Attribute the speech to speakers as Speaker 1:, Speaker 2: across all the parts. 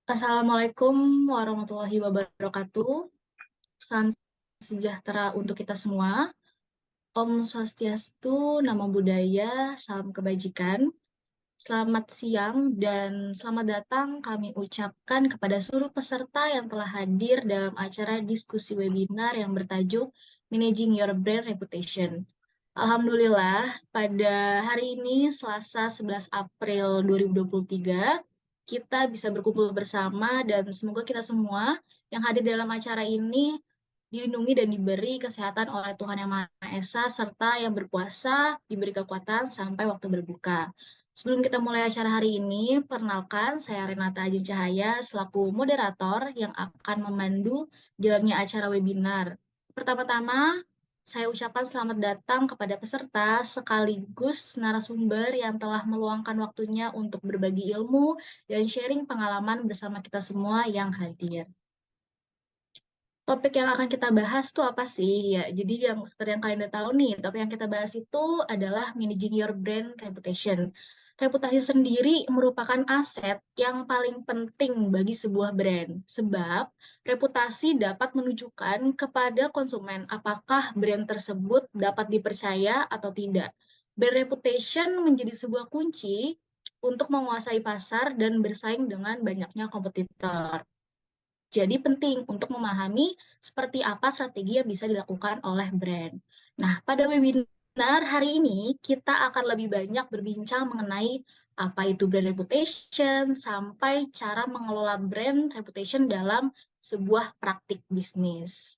Speaker 1: Assalamualaikum warahmatullahi wabarakatuh. Salam sejahtera untuk kita semua. Om Swastiastu, Namo Buddhaya, salam kebajikan. Selamat siang dan selamat datang kami ucapkan kepada seluruh peserta yang telah hadir dalam acara diskusi webinar yang bertajuk Managing Your Brand Reputation. Alhamdulillah, pada hari ini Selasa 11 April 2023, kita bisa berkumpul bersama dan semoga kita semua yang hadir dalam acara ini dilindungi dan diberi kesehatan oleh Tuhan Yang Maha Esa, serta yang berpuasa diberi kekuatan sampai waktu berbuka. Sebelum kita mulai acara hari ini, perkenalkan saya Renata Ajeng Cahaya selaku moderator yang akan memandu jalannya acara webinar. Pertama-tama, saya ucapkan selamat datang kepada peserta sekaligus narasumber yang telah meluangkan waktunya untuk berbagi ilmu dan sharing pengalaman bersama kita semua yang hadir. Topik yang akan kita bahas tuh apa sih? Ya, jadi yang seperti yang kalian udah tahu nih, topik yang kita bahas itu adalah managing your brand reputation. Reputasi sendiri merupakan aset yang paling penting bagi sebuah brand, sebab reputasi dapat menunjukkan kepada konsumen apakah brand tersebut dapat dipercaya atau tidak. Brand reputation menjadi sebuah kunci untuk menguasai pasar dan bersaing dengan banyaknya kompetitor. Jadi penting untuk memahami seperti apa strategi yang bisa dilakukan oleh brand. Nah, pada webinar hari ini kita akan lebih banyak berbincang mengenai apa itu brand reputation sampai cara mengelola brand reputation dalam sebuah praktik bisnis.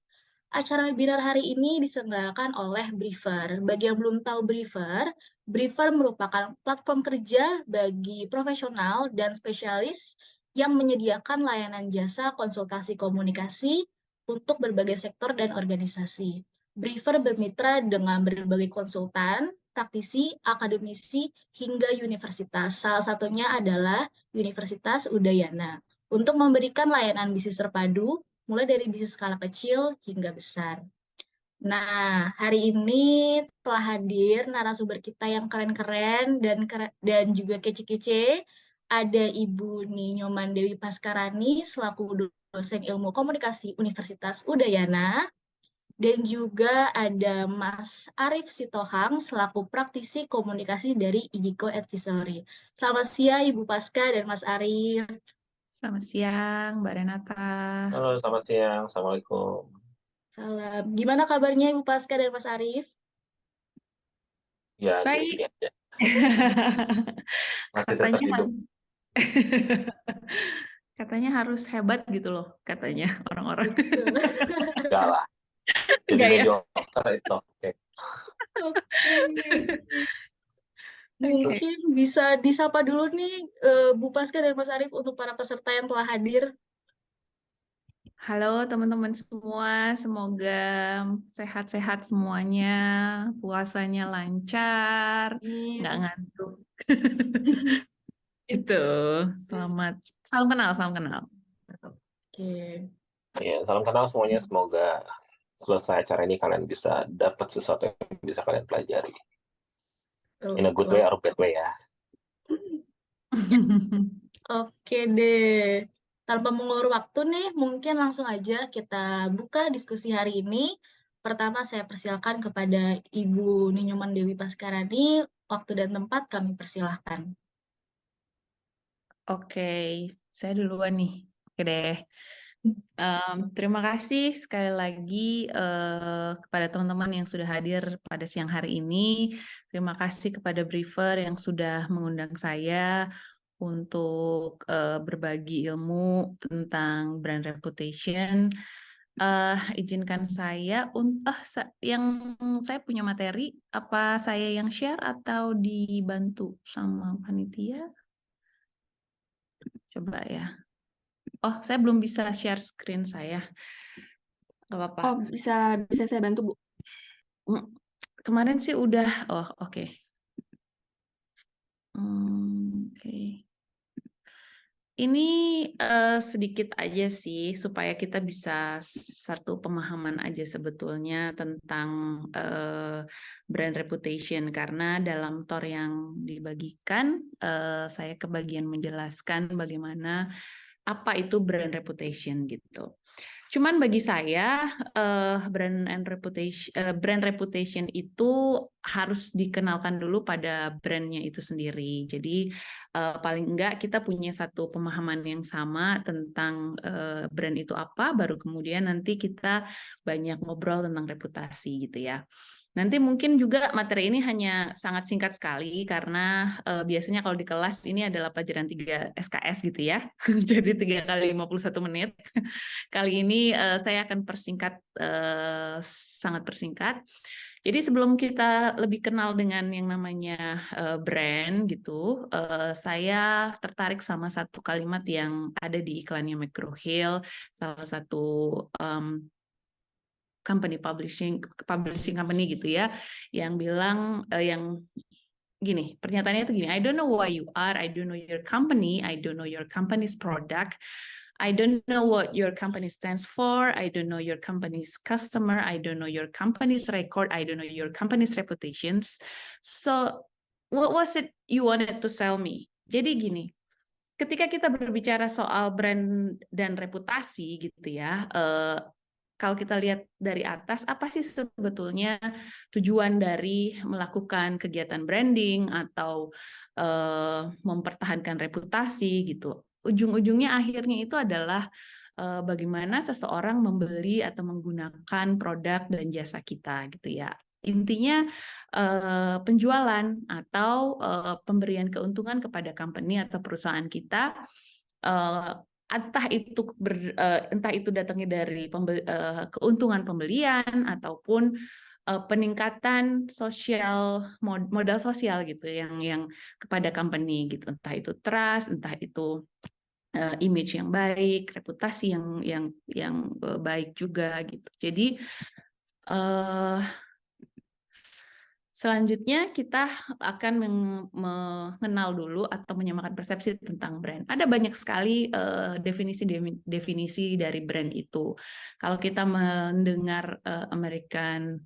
Speaker 1: Acara webinar hari ini diselenggarakan oleh Briefer. Bagi yang belum tahu Briefer, Briefer merupakan platform kerja bagi profesional dan spesialis yang menyediakan layanan jasa konsultasi komunikasi untuk berbagai sektor dan organisasi. Briefer bermitra dengan berbagai konsultan, praktisi, akademisi, hingga universitas. Salah satunya adalah Universitas Udayana untuk memberikan layanan bisnis terpadu, mulai dari bisnis skala kecil hingga besar. Nah, hari ini telah hadir narasumber kita yang keren-keren dan juga kece-kece. Ada Ibu Ninyoman Dewi Paskarani selaku dosen ilmu komunikasi Universitas Udayana, dan juga ada Mas Arif Sitohang selaku praktisi komunikasi dari Igiko Advisory. Selamat siang Ibu Paska dan Mas Arif.
Speaker 2: Selamat siang, Mbak Renata.
Speaker 3: Halo, selamat siang. Assalamualaikum.
Speaker 1: Salam. Gimana kabarnya Ibu Paska dan Mas Arif?
Speaker 3: Ya,
Speaker 2: Baik.
Speaker 3: gini-gini aja. Masih tetap
Speaker 2: Katanya
Speaker 3: hidup.
Speaker 2: katanya harus hebat gitu loh, katanya orang-orang.
Speaker 3: Enggak lah. Jadi
Speaker 2: Enggak ya?
Speaker 3: dokter itu oke.
Speaker 1: Oke. Mungkin bisa disapa dulu nih Bu Paska dan Mas Arif untuk para peserta yang telah hadir.
Speaker 2: Halo teman-teman semua, semoga sehat-sehat semuanya, puasanya lancar, nggak ngantuk. Itu, selamat. Salam kenal, salam kenal.
Speaker 1: Oke.
Speaker 3: Ya, salam kenal semuanya. Semoga selesai acara ini kalian bisa dapat sesuatu yang bisa kalian pelajari. In a good way or bad way ya.
Speaker 1: Oke deh. Tanpa mengulur waktu nih, mungkin langsung aja kita buka diskusi hari ini. Pertama, saya persilakan kepada Ibu Ninyoman Dewi Paskarani. Waktu dan tempat kami persilahkan.
Speaker 2: Oke, saya duluan nih. Oke deh. Terima kasih sekali lagi kepada teman-teman yang sudah hadir pada siang hari ini. Terima kasih kepada Briefer yang sudah mengundang saya untuk berbagi ilmu tentang brand reputation. Izinkan saya untuk yang saya punya materi, apa saya yang share atau dibantu sama panitia? Coba ya. Oh, saya belum bisa share screen saya. Gak apa-apa.
Speaker 4: Oh, bisa saya bantu, Bu?
Speaker 2: Kemarin sih udah. Oh, oke. Oke. Ini sedikit aja sih supaya kita bisa satu pemahaman aja sebetulnya tentang brand reputation, karena dalam TOR yang dibagikan saya kebagian menjelaskan bagaimana apa itu brand reputation gitu. Cuman bagi saya brand reputation itu harus dikenalkan dulu pada brandnya itu sendiri. Jadi paling enggak kita punya satu pemahaman yang sama tentang brand itu apa, baru kemudian nanti kita banyak ngobrol tentang reputasi gitu ya. Nanti mungkin juga materi ini hanya sangat singkat sekali karena biasanya kalau di kelas ini adalah pelajaran 3 SKS gitu ya. Jadi 3 kali 51 menit. Kali ini saya akan persingkat, sangat persingkat. Jadi sebelum kita lebih kenal dengan yang namanya brand gitu, saya tertarik sama satu kalimat yang ada di iklannya McGraw Hill, salah satu publishing company gitu ya, yang bilang yang gini, pernyataannya itu gini, I don't know why you are, I don't know your company, I don't know your company's product, I don't know what your company stands for, I don't know your company's customer, I don't know your company's record, I don't know your company's reputations. So, what was it you wanted to sell me? Jadi gini, ketika kita berbicara soal brand dan reputasi gitu ya, kalau kita lihat dari atas, apa sih sebetulnya tujuan dari melakukan kegiatan branding atau mempertahankan reputasi gitu. Ujung-ujungnya akhirnya itu adalah bagaimana seseorang membeli atau menggunakan produk dan jasa kita gitu ya. Intinya penjualan atau pemberian keuntungan kepada company atau perusahaan kita, entah itu datangnya dari keuntungan pembelian ataupun peningkatan modal sosial gitu yang kepada company gitu, entah itu trust, entah itu image yang baik, reputasi yang baik juga gitu. Jadi selanjutnya kita akan mengenal dulu atau menyamakan persepsi tentang brand. Ada banyak sekali definisi dari brand itu. Kalau kita mendengar American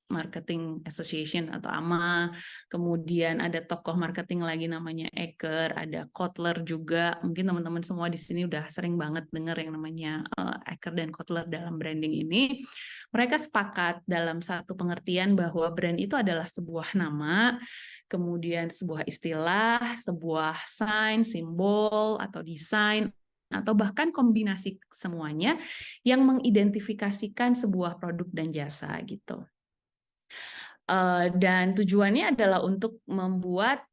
Speaker 2: Marketing Association atau AMA, kemudian ada tokoh marketing lagi namanya Eker, ada Kotler juga. Mungkin teman-teman semua di sini udah sering banget dengar yang namanya Eker dan Kotler dalam branding ini. Mereka sepakat dalam satu pengertian bahwa brand itu adalah sebuah nama, kemudian sebuah istilah, sebuah sign, simbol, atau desain, atau bahkan kombinasi semuanya yang mengidentifikasikan sebuah produk dan jasa gitu. Dan tujuannya adalah untuk membuat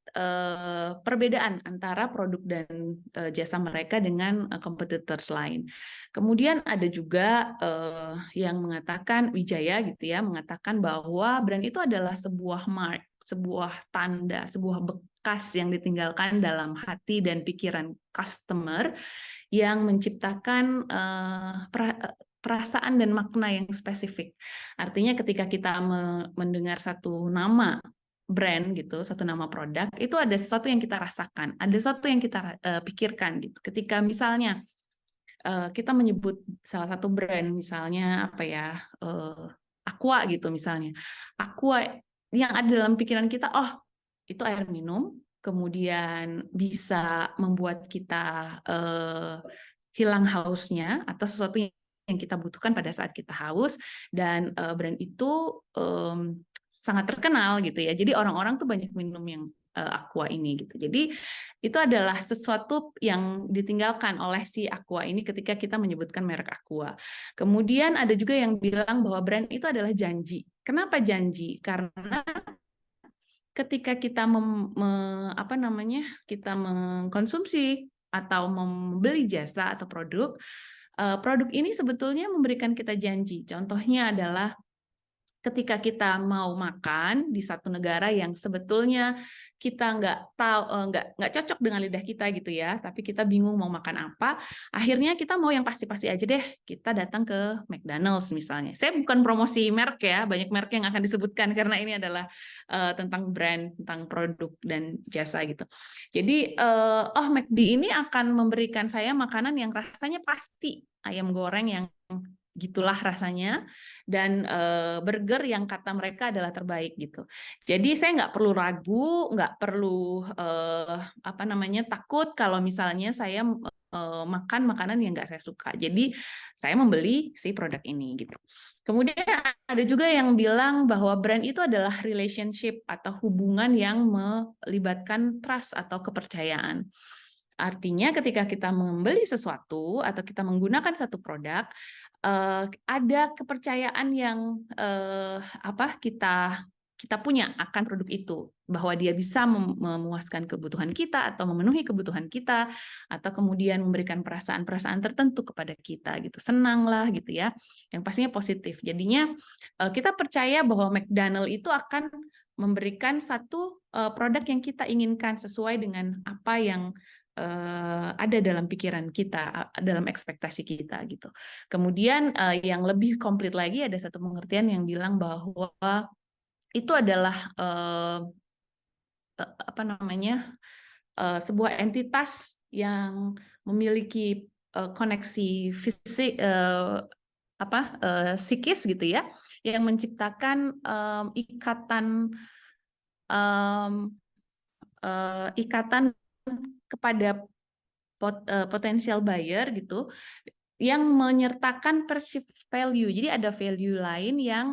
Speaker 2: perbedaan antara produk dan jasa mereka dengan competitors lain. Kemudian ada juga yang mengatakan, Wijaya gitu ya, mengatakan bahwa brand itu adalah sebuah mark, sebuah tanda, sebuah bekas yang ditinggalkan dalam hati dan pikiran customer yang menciptakan perasaan dan makna yang spesifik. Artinya ketika kita mendengar satu nama brand gitu, satu nama produk, itu ada sesuatu yang kita rasakan, ada sesuatu yang kita pikirkan gitu. Ketika misalnya kita menyebut salah satu brand, misalnya apa ya, Aqua gitu misalnya. Aqua yang ada dalam pikiran kita, oh itu air minum, kemudian bisa membuat kita hilang hausnya atau sesuatu yang kita butuhkan pada saat kita haus, dan brand itu sangat terkenal gitu ya. Jadi orang-orang tuh banyak minum yang Aqua ini gitu. Jadi itu adalah sesuatu yang ditinggalkan oleh si Aqua ini ketika kita menyebutkan merek Aqua. Kemudian ada juga yang bilang bahwa brand itu adalah janji. Kenapa janji? Karena ketika kita kita mengkonsumsi atau membeli jasa atau produk, produk ini sebetulnya memberikan kita janji. Contohnya adalah ketika kita mau makan di satu negara yang sebetulnya kita nggak cocok dengan lidah kita gitu ya, tapi kita bingung mau makan apa, akhirnya kita mau yang pasti-pasti aja deh, kita datang ke McDonald's misalnya. Saya bukan promosi merek ya, banyak merek yang akan disebutkan karena ini adalah tentang brand, tentang produk dan jasa gitu. Jadi McD ini akan memberikan saya makanan yang rasanya pasti, ayam goreng yang gitulah rasanya, dan burger yang kata mereka adalah terbaik gitu. Jadi saya nggak perlu ragu, nggak perlu takut kalau misalnya saya makan makanan yang nggak saya suka. Jadi saya membeli si produk ini gitu. Kemudian ada juga yang bilang bahwa brand itu adalah relationship atau hubungan yang melibatkan trust atau kepercayaan. Artinya ketika kita membeli sesuatu atau kita menggunakan satu produk, ada kepercayaan yang kita punya akan produk itu, bahwa dia bisa memuaskan kebutuhan kita atau memenuhi kebutuhan kita, atau kemudian memberikan perasaan-perasaan tertentu kepada kita gitu, senang lah gitu ya, yang pastinya positif. Jadinya kita percaya bahwa McDonald itu akan memberikan satu produk yang kita inginkan sesuai dengan apa yang ada dalam pikiran kita, dalam ekspektasi kita gitu. Kemudian yang lebih komplit lagi ada satu pengertian yang bilang bahwa itu adalah sebuah entitas yang memiliki koneksi fisik psikis gitu ya, yang menciptakan ikatan kepada potensial buyer gitu, yang menyertakan perceived value. Jadi ada value lain yang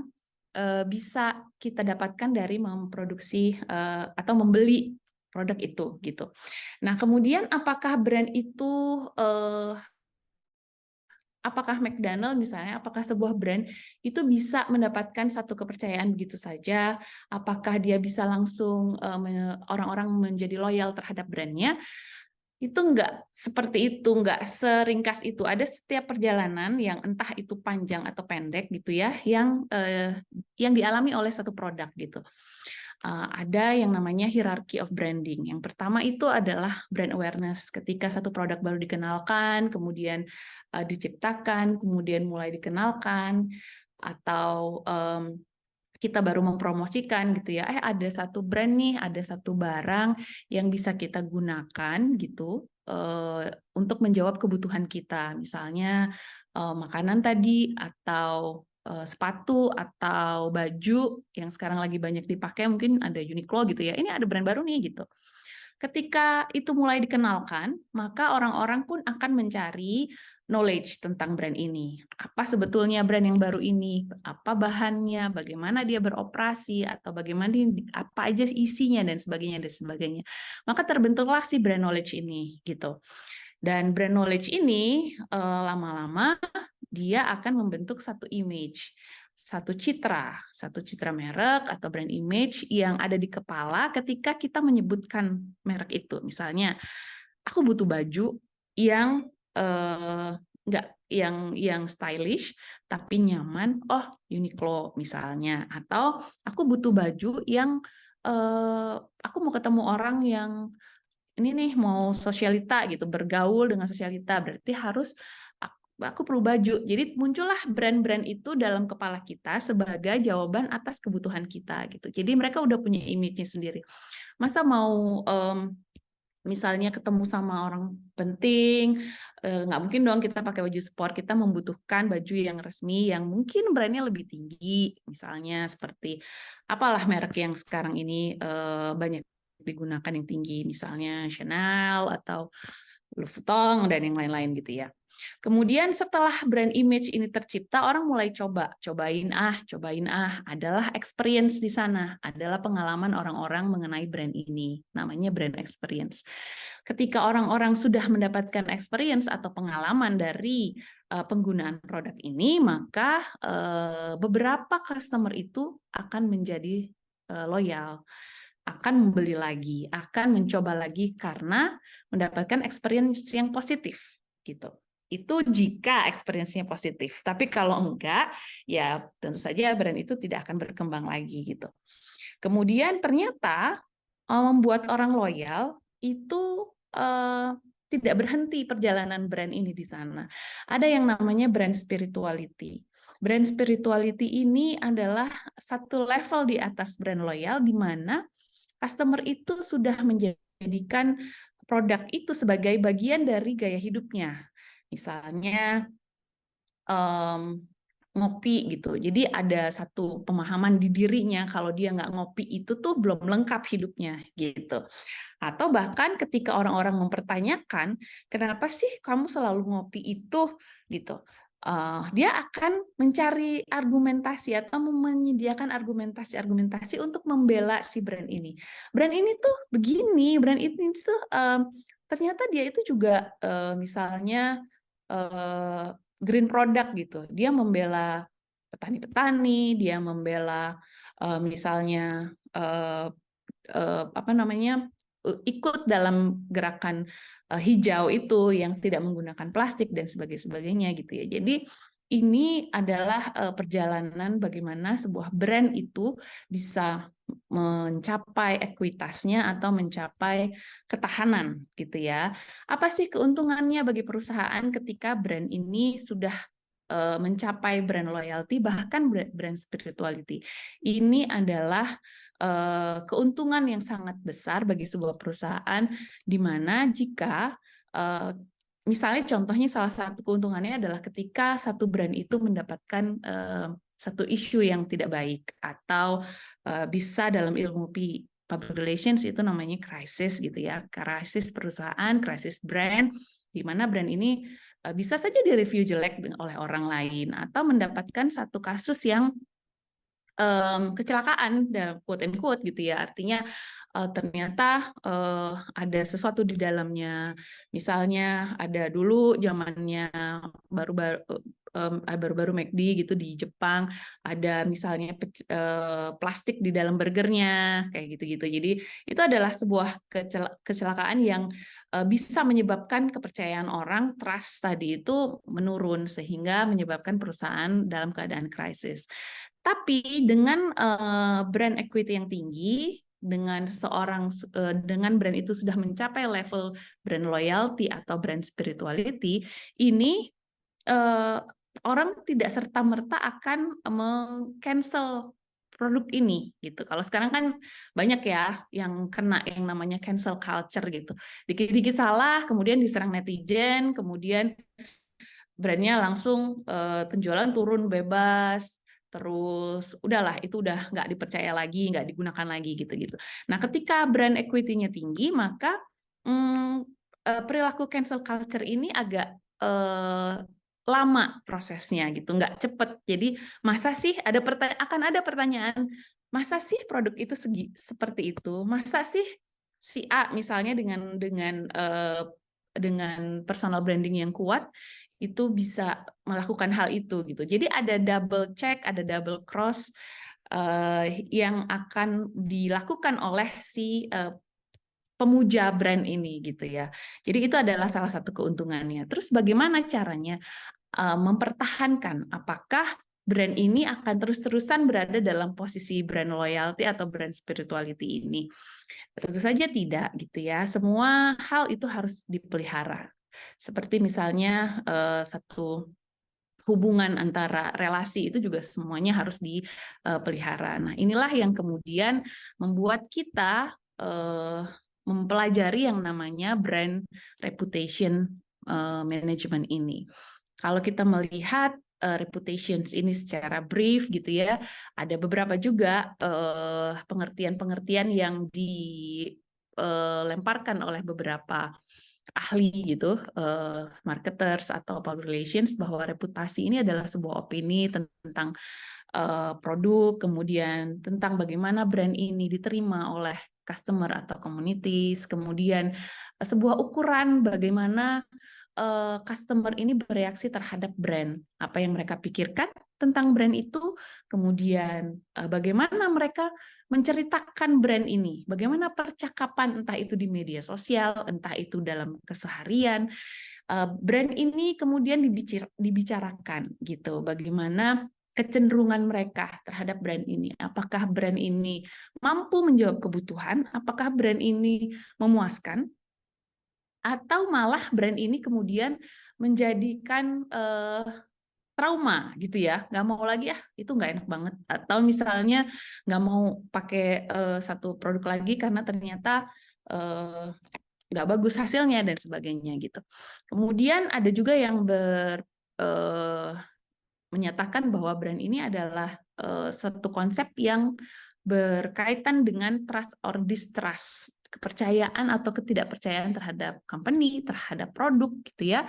Speaker 2: bisa kita dapatkan dari memproduksi atau membeli produk itu gitu. Nah, kemudian apakah brand itu apakah McDonald misalnya, apakah sebuah brand itu bisa mendapatkan satu kepercayaan begitu saja? Apakah dia bisa langsung orang-orang menjadi loyal terhadap brandnya? Itu nggak seperti itu, nggak seringkas itu. Ada setiap perjalanan yang entah itu panjang atau pendek gitu ya, yang dialami oleh satu produk gitu. Ada yang namanya hierarchy of branding. Yang pertama itu adalah brand awareness. Ketika satu produk baru dikenalkan, kemudian diciptakan, kemudian mulai dikenalkan, atau kita baru mempromosikan gitu ya, ada satu brand nih, ada satu barang yang bisa kita gunakan gitu untuk menjawab kebutuhan kita, misalnya makanan tadi, atau sepatu, atau baju yang sekarang lagi banyak dipakai, mungkin ada Uniqlo gitu ya, ini ada brand baru nih gitu. Ketika itu mulai dikenalkan, maka orang-orang pun akan mencari knowledge tentang brand ini. Apa sebetulnya brand yang baru ini? Apa bahannya? Bagaimana dia beroperasi? Atau bagaimana apa aja isinya dan sebagainya dan sebagainya. Maka terbentuklah si brand knowledge ini gitu. Dan brand knowledge ini lama-lama dia akan membentuk satu image, satu citra merek atau brand image yang ada di kepala ketika kita menyebutkan merek itu. Misalnya, aku butuh baju yang nggak yang stylish tapi nyaman, oh Uniqlo misalnya. Atau aku butuh baju yang aku mau ketemu orang yang ini nih mau sosialita gitu, bergaul dengan sosialita, berarti harus aku perlu baju. Jadi muncullah brand-brand itu dalam kepala kita sebagai jawaban atas kebutuhan kita gitu. Jadi mereka udah punya image-nya sendiri. Masa mau misalnya ketemu sama orang penting, nggak mungkin dong kita pakai baju sport, kita membutuhkan baju yang resmi, yang mungkin brandnya lebih tinggi, misalnya seperti apalah merek yang sekarang ini banyak digunakan yang tinggi, misalnya Chanel atau Louis Vuitton dan yang lain-lain gitu ya. Kemudian setelah brand image ini tercipta, orang mulai cobain adalah experience di sana, adalah pengalaman orang-orang mengenai brand ini, namanya brand experience. Ketika orang-orang sudah mendapatkan experience atau pengalaman dari penggunaan produk ini, maka beberapa customer itu akan menjadi loyal, akan membeli lagi, akan mencoba lagi karena mendapatkan experience yang positif gitu. Itu jika experience-nya positif. Tapi kalau enggak, ya tentu saja brand itu tidak akan berkembang lagi gitu. Kemudian ternyata membuat orang loyal itu tidak berhenti perjalanan brand ini di sana. Ada yang namanya brand spirituality. Brand spirituality ini adalah satu level di atas brand loyal, di mana customer itu sudah menjadikan produk itu sebagai bagian dari gaya hidupnya. Misalnya, ngopi gitu. Jadi ada satu pemahaman di dirinya kalau dia nggak ngopi itu tuh belum lengkap hidupnya gitu. Atau bahkan ketika orang-orang mempertanyakan, kenapa sih kamu selalu ngopi itu gitu. Dia akan mencari argumentasi atau menyediakan argumentasi untuk membela si brand ini. Brand ini tuh begini, brand ini tuh ternyata dia itu juga misalnya green product gitu. Dia membela petani-petani, dia membela misalnya apa namanya ikut dalam gerakan hijau itu yang tidak menggunakan plastik dan sebagainya gitu ya. Jadi ini adalah perjalanan bagaimana sebuah brand itu bisa mencapai ekuitasnya atau mencapai ketahanan gitu ya. Apa sih keuntungannya bagi perusahaan ketika brand ini sudah mencapai brand loyalty bahkan brand spirituality? Ini adalah keuntungan yang sangat besar bagi sebuah perusahaan, di mana jika misalnya contohnya salah satu keuntungannya adalah ketika satu brand itu mendapatkan satu isu yang tidak baik atau bisa dalam ilmu public relations itu namanya krisis gitu ya, krisis perusahaan, krisis brand, di mana brand ini bisa saja direview jelek oleh orang lain atau mendapatkan satu kasus yang kecelakaan dalam quote and quote gitu ya, artinya ternyata ada sesuatu di dalamnya, misalnya ada dulu zamannya baru-baru McD gitu di Jepang, ada misalnya plastik di dalam burgernya kayak gitu-gitu. Jadi itu adalah sebuah kecelakaan yang bisa menyebabkan kepercayaan orang, trust tadi itu menurun sehingga menyebabkan perusahaan dalam keadaan krisis. Tapi dengan brand equity yang tinggi, dengan dengan brand itu sudah mencapai level brand loyalty atau brand spirituality, ini orang tidak serta-merta akan meng-cancel produk ini gitu. Kalau sekarang kan banyak ya yang kena yang namanya cancel culture gitu. Dikit-dikit salah, kemudian diserang netizen, kemudian brandnya langsung penjualan turun bebas, terus udahlah itu udah nggak dipercaya lagi, nggak digunakan lagi gitu-gitu. Nah ketika brand equity-nya tinggi, maka perilaku cancel culture ini agak lama prosesnya gitu, nggak cepet. Jadi masa sih akan ada pertanyaan, masa sih produk itu seperti itu, masa sih si A misalnya dengan personal branding yang kuat itu bisa melakukan hal itu gitu. Jadi ada double check, ada double cross yang akan dilakukan oleh si pemuja brand ini gitu ya. Jadi itu adalah salah satu keuntungannya. Terus bagaimana caranya mempertahankan apakah brand ini akan terus-terusan berada dalam posisi brand loyalty atau brand spirituality ini? Tentu saja tidak gitu ya. Semua hal itu harus dipelihara. Seperti misalnya satu hubungan antara relasi itu juga semuanya harus dipelihara. Nah, inilah yang kemudian membuat kita mempelajari yang namanya brand reputation management ini. Kalau kita melihat reputations ini secara brief gitu ya, ada beberapa juga pengertian-pengertian yang dilemparkan oleh beberapa ahli gitu, marketers atau public relations, bahwa reputasi ini adalah sebuah opini tentang produk, kemudian tentang bagaimana brand ini diterima oleh customer atau communities, kemudian sebuah ukuran bagaimana customer ini bereaksi terhadap brand, apa yang mereka pikirkan tentang brand itu, kemudian bagaimana mereka menceritakan brand ini, bagaimana percakapan entah itu di media sosial, entah itu dalam keseharian, brand ini kemudian dibicarakan gitu, bagaimana kecenderungan mereka terhadap brand ini, apakah brand ini mampu menjawab kebutuhan, apakah brand ini memuaskan, atau malah brand ini kemudian menjadikan trauma gitu ya, nggak mau lagi itu nggak enak banget, atau misalnya nggak mau pakai satu produk lagi karena ternyata nggak bagus hasilnya dan sebagainya gitu. Kemudian ada juga yang menyatakan bahwa brand ini adalah satu konsep yang berkaitan dengan trust or distrust, kepercayaan atau ketidakpercayaan terhadap company, terhadap produk gitu ya,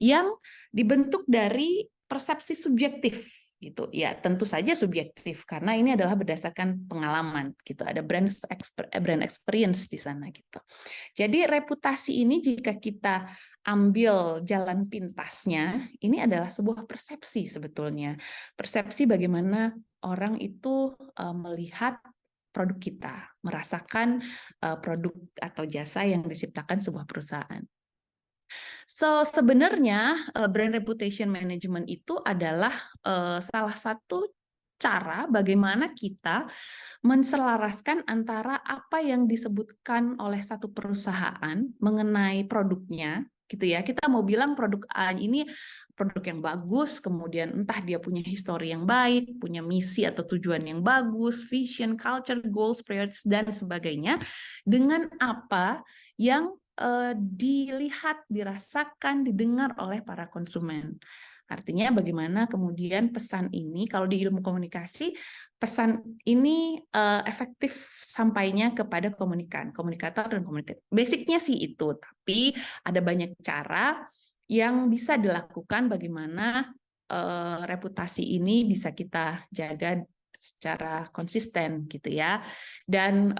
Speaker 2: yang dibentuk dari persepsi subjektif gitu ya. Tentu saja subjektif karena ini adalah berdasarkan pengalaman gitu, ada brand experience di sana gitu. Jadi reputasi ini jika kita ambil jalan pintasnya, ini adalah sebuah persepsi sebetulnya. Persepsi bagaimana orang itu melihat produk kita, merasakan produk atau jasa yang diciptakan sebuah perusahaan. So, sebenarnya brand reputation management itu adalah salah satu cara bagaimana kita menselaraskan antara apa yang disebutkan oleh satu perusahaan mengenai produknya, gitu ya. Kita mau bilang produk A ini produk yang bagus, kemudian entah dia punya histori yang baik, punya misi atau tujuan yang bagus, vision, culture, goals, priorities, dan sebagainya, dengan apa yang dilihat, dirasakan, didengar oleh para konsumen. Artinya bagaimana kemudian pesan ini, kalau di ilmu komunikasi, pesan ini efektif sampainya kepada komunikator dan komunikator. Basicnya sih itu, tapi ada banyak cara yang bisa dilakukan bagaimana reputasi ini bisa kita jaga secara konsisten gitu ya. Dan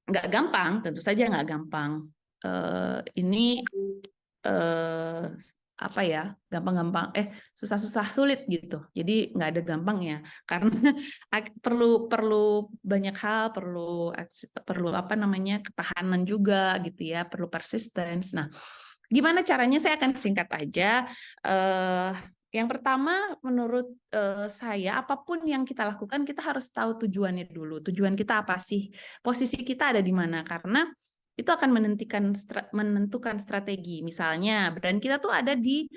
Speaker 2: nggak gampang, tentu saja nggak gampang. Ini apa ya, gampang-gampang, susah-susah sulit gitu. Jadi nggak ada gampangnya, karena perlu banyak hal, perlu apa namanya, ketahanan juga gitu ya, perlu persistence. Nah, gimana caranya? Saya akan singkat aja. Yang pertama, menurut saya, apapun yang kita lakukan, kita harus tahu tujuannya dulu. Tujuan kita apa sih? Posisi kita ada di mana? Karena itu akan menentukan strategi. Misalnya, brand kita tuh ada di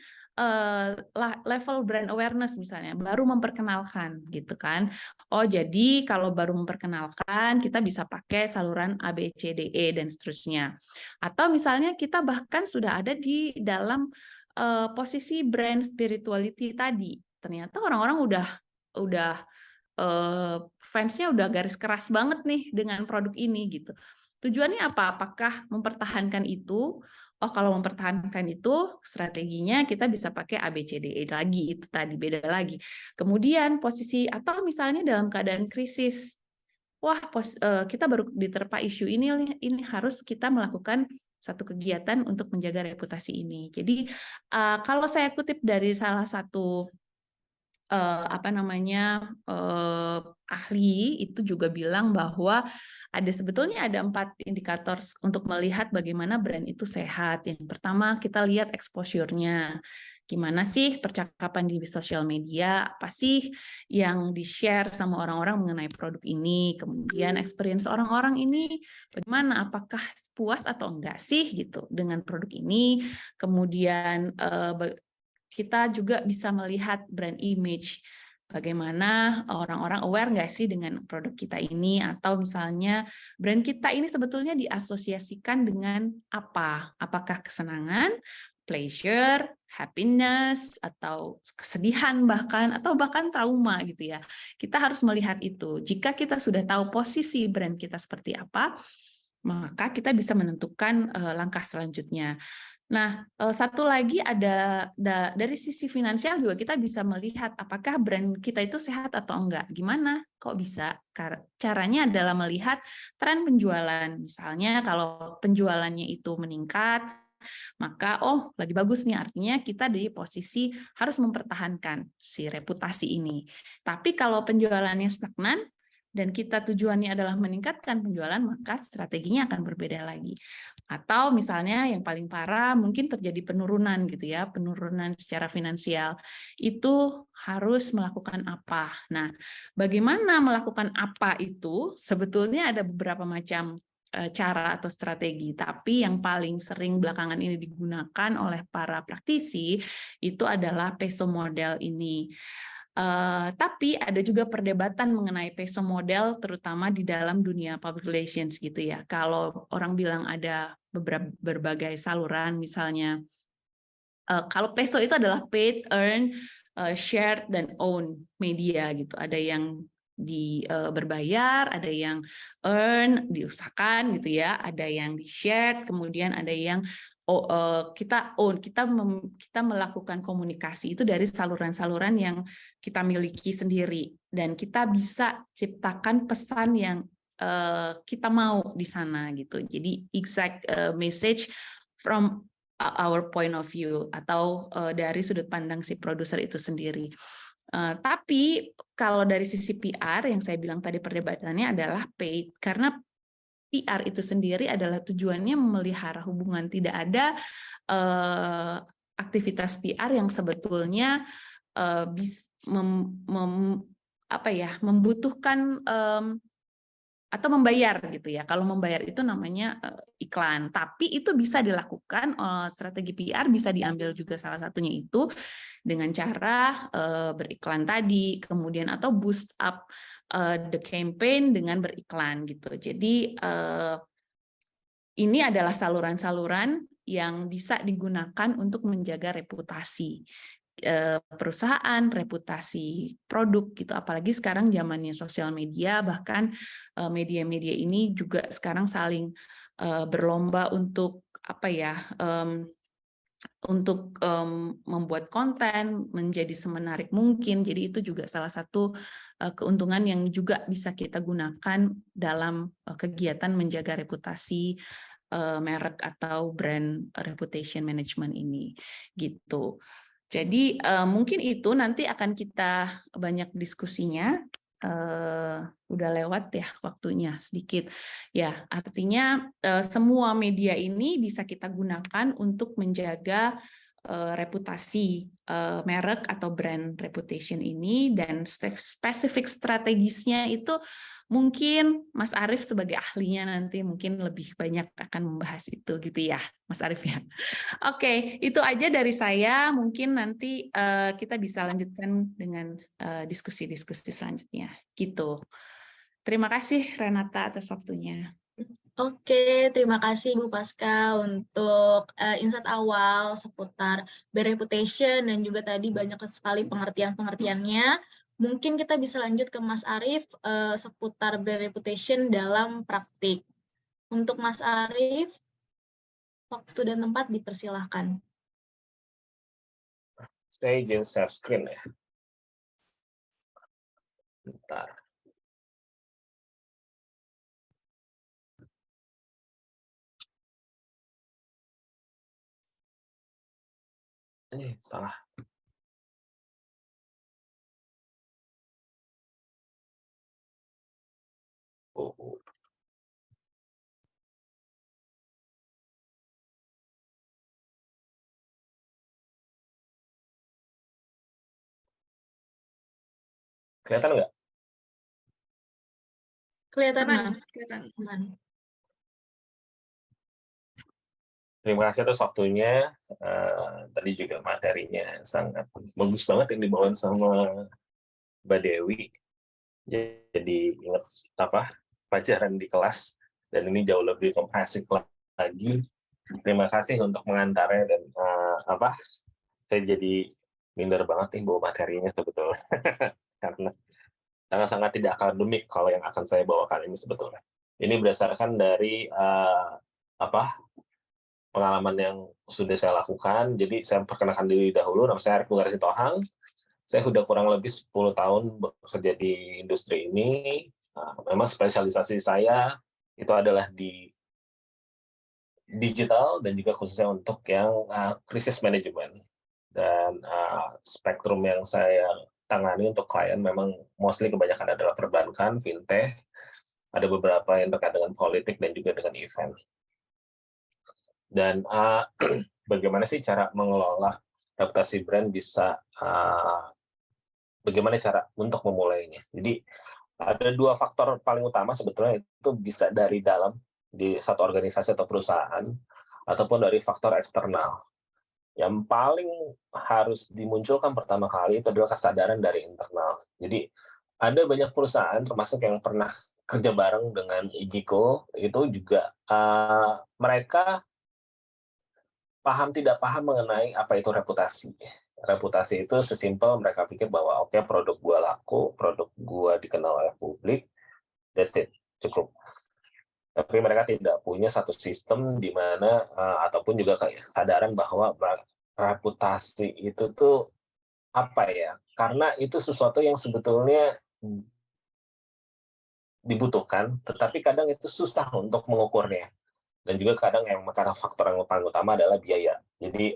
Speaker 2: level brand awareness misalnya, baru memperkenalkan gitu kan. Oh, jadi kalau baru memperkenalkan, kita bisa pakai saluran A, B, C, D, E, dan seterusnya. Atau misalnya kita bahkan sudah ada di dalam posisi brand spirituality tadi. Ternyata orang-orang udah fansnya udah garis keras banget nih dengan produk ini gitu. Tujuannya apa? Apakah mempertahankan itu? Oh, kalau mempertahankan itu, strateginya kita bisa pakai ABCDE lagi, itu tadi beda lagi. Kemudian posisi, atau misalnya dalam keadaan krisis, wah kita baru diterpa isu ini harus kita melakukan satu kegiatan untuk menjaga reputasi ini. Jadi kalau saya kutip dari salah satu ahli itu juga bilang bahwa sebetulnya ada 4 indikator untuk melihat bagaimana brand itu sehat. Yang pertama, kita lihat exposure-nya. Gimana sih percakapan di sosial media, apa sih yang di-share sama orang-orang mengenai produk ini, kemudian experience orang-orang ini bagaimana, apakah puas atau enggak sih gitu dengan produk ini, kemudian kita juga bisa melihat brand image, bagaimana orang-orang aware nggak sih dengan produk kita ini, atau misalnya brand kita ini sebetulnya diasosiasikan dengan apa? Apakah kesenangan, pleasure, happiness, atau kesedihan atau bahkan trauma gitu ya. Kita harus melihat itu. Jika kita sudah tahu posisi brand kita seperti apa, maka kita bisa menentukan langkah selanjutnya. Nah, satu lagi ada dari sisi finansial juga kita bisa melihat apakah brand kita itu sehat atau enggak. Gimana? Kok bisa? Caranya adalah melihat tren penjualan. Misalnya kalau penjualannya itu meningkat, maka lagi bagus nih, artinya kita di posisi harus mempertahankan si reputasi ini. Tapi kalau penjualannya stagnan dan kita tujuannya adalah meningkatkan penjualan, maka strateginya akan berbeda lagi. Atau misalnya yang paling parah mungkin terjadi penurunan gitu ya, penurunan secara finansial. Itu harus melakukan apa? Nah, bagaimana melakukan apa itu? Sebetulnya ada beberapa macam cara atau strategi, tapi yang paling sering belakangan ini digunakan oleh para praktisi itu adalah PESO model ini. Tapi ada juga perdebatan mengenai PESO model, terutama di dalam dunia public relations gitu ya. Kalau orang bilang ada berbagai saluran, misalnya kalau PESO itu adalah paid, earn, shared dan own media gitu. Ada yang berbayar, ada yang earn, diusahakan gitu ya, ada yang di share, kemudian ada yang kita own, kita melakukan komunikasi itu dari saluran-saluran yang kita miliki sendiri, dan kita bisa ciptakan pesan yang kita mau di sana gitu. Jadi exact message from our point of view, atau dari sudut pandang si produser itu sendiri. Tapi kalau dari sisi PR yang saya bilang tadi perdebatannya adalah paid, karena PR itu sendiri adalah tujuannya memelihara hubungan. Tidak ada aktivitas PR yang sebetulnya membutuhkan atau membayar gitu ya. Kalau membayar itu namanya iklan. Tapi itu bisa dilakukan, strategi PR bisa diambil juga salah satunya itu dengan cara beriklan tadi, kemudian atau boost up the campaign dengan beriklan gitu. Jadi ini adalah saluran-saluran yang bisa digunakan untuk menjaga reputasi perusahaan, reputasi produk gitu. Apalagi sekarang zamannya sosial media, bahkan media-media ini juga sekarang saling berlomba untuk membuat konten menjadi semenarik mungkin. Jadi itu juga salah satu keuntungan yang juga bisa kita gunakan dalam kegiatan menjaga reputasi merek atau brand reputation management ini gitu. Jadi mungkin itu nanti akan kita banyak diskusinya. Udah lewat ya waktunya sedikit. Ya, artinya semua media ini bisa kita gunakan untuk menjaga reputasi merek atau brand reputation ini, dan spesifik strategisnya itu mungkin Mas Arief sebagai ahlinya nanti mungkin lebih banyak akan membahas itu gitu ya, Mas Arief ya. Oke, itu aja dari saya. Mungkin nanti kita bisa lanjutkan dengan diskusi-diskusi selanjutnya gitu. Terima kasih Renata atas waktunya.
Speaker 1: Oke, terima kasih Bu Pasca untuk insight awal seputar brand reputation, dan juga tadi banyak sekali pengertian-pengertiannya. Mungkin kita bisa lanjut ke Mas Arief seputar brand reputation dalam praktik. Untuk Mas Arief, waktu dan tempat dipersilahkan.
Speaker 3: Saya izin share screen ya. Bentar. Salah. Oh. Kelihatan nggak?
Speaker 1: Kelihatan,
Speaker 4: Aman,
Speaker 1: Mas.
Speaker 4: kelihatan.
Speaker 1: Aman.
Speaker 3: Terima kasih atas waktunya. Tadi juga materinya sangat bagus banget yang dibawain sama Mbak Dewi. Jadi ingat pelajaran di kelas, dan ini jauh lebih komprehensif lagi. Terima kasih untuk mengantarnya, dan saya jadi minder banget nih bawa materinya sebetulnya. Karena sangat tidak akademik kalau yang akan saya bawakan ini sebetulnya. Ini berdasarkan dari pengalaman yang sudah saya lakukan. Jadi saya perkenalkan diri dahulu, nama saya Arief Bungara Sitohang. Saya sudah kurang lebih 10 tahun bekerja di industri ini. Memang spesialisasi saya itu adalah di digital, dan juga khususnya untuk yang krisis manajemen. Dan spektrum yang saya tangani untuk klien memang mostly kebanyakan adalah perbankan, fintech, ada beberapa yang terkait dengan politik dan juga dengan event. Dan bagaimana sih cara mengelola reputasi brand, bagaimana cara untuk memulainya. Jadi ada dua faktor paling utama sebetulnya, itu bisa dari dalam di satu organisasi atau perusahaan, ataupun dari faktor eksternal. Yang paling harus dimunculkan pertama kali itu adalah kesadaran dari internal. Jadi ada banyak perusahaan termasuk yang pernah kerja bareng dengan Ijiko, itu juga mereka tidak paham mengenai apa itu reputasi. reputasi itu sesimpel mereka pikir bahwa oke, produk gua laku, produk gua dikenal oleh publik, that's it, cukup. Tapi mereka tidak punya satu sistem di mana ataupun juga kesadaran bahwa reputasi itu tuh apa ya? Karena itu sesuatu yang sebetulnya dibutuhkan, tetapi kadang itu susah untuk mengukurnya. Dan juga kadang yang karena faktor yang paling utama adalah biaya. Jadi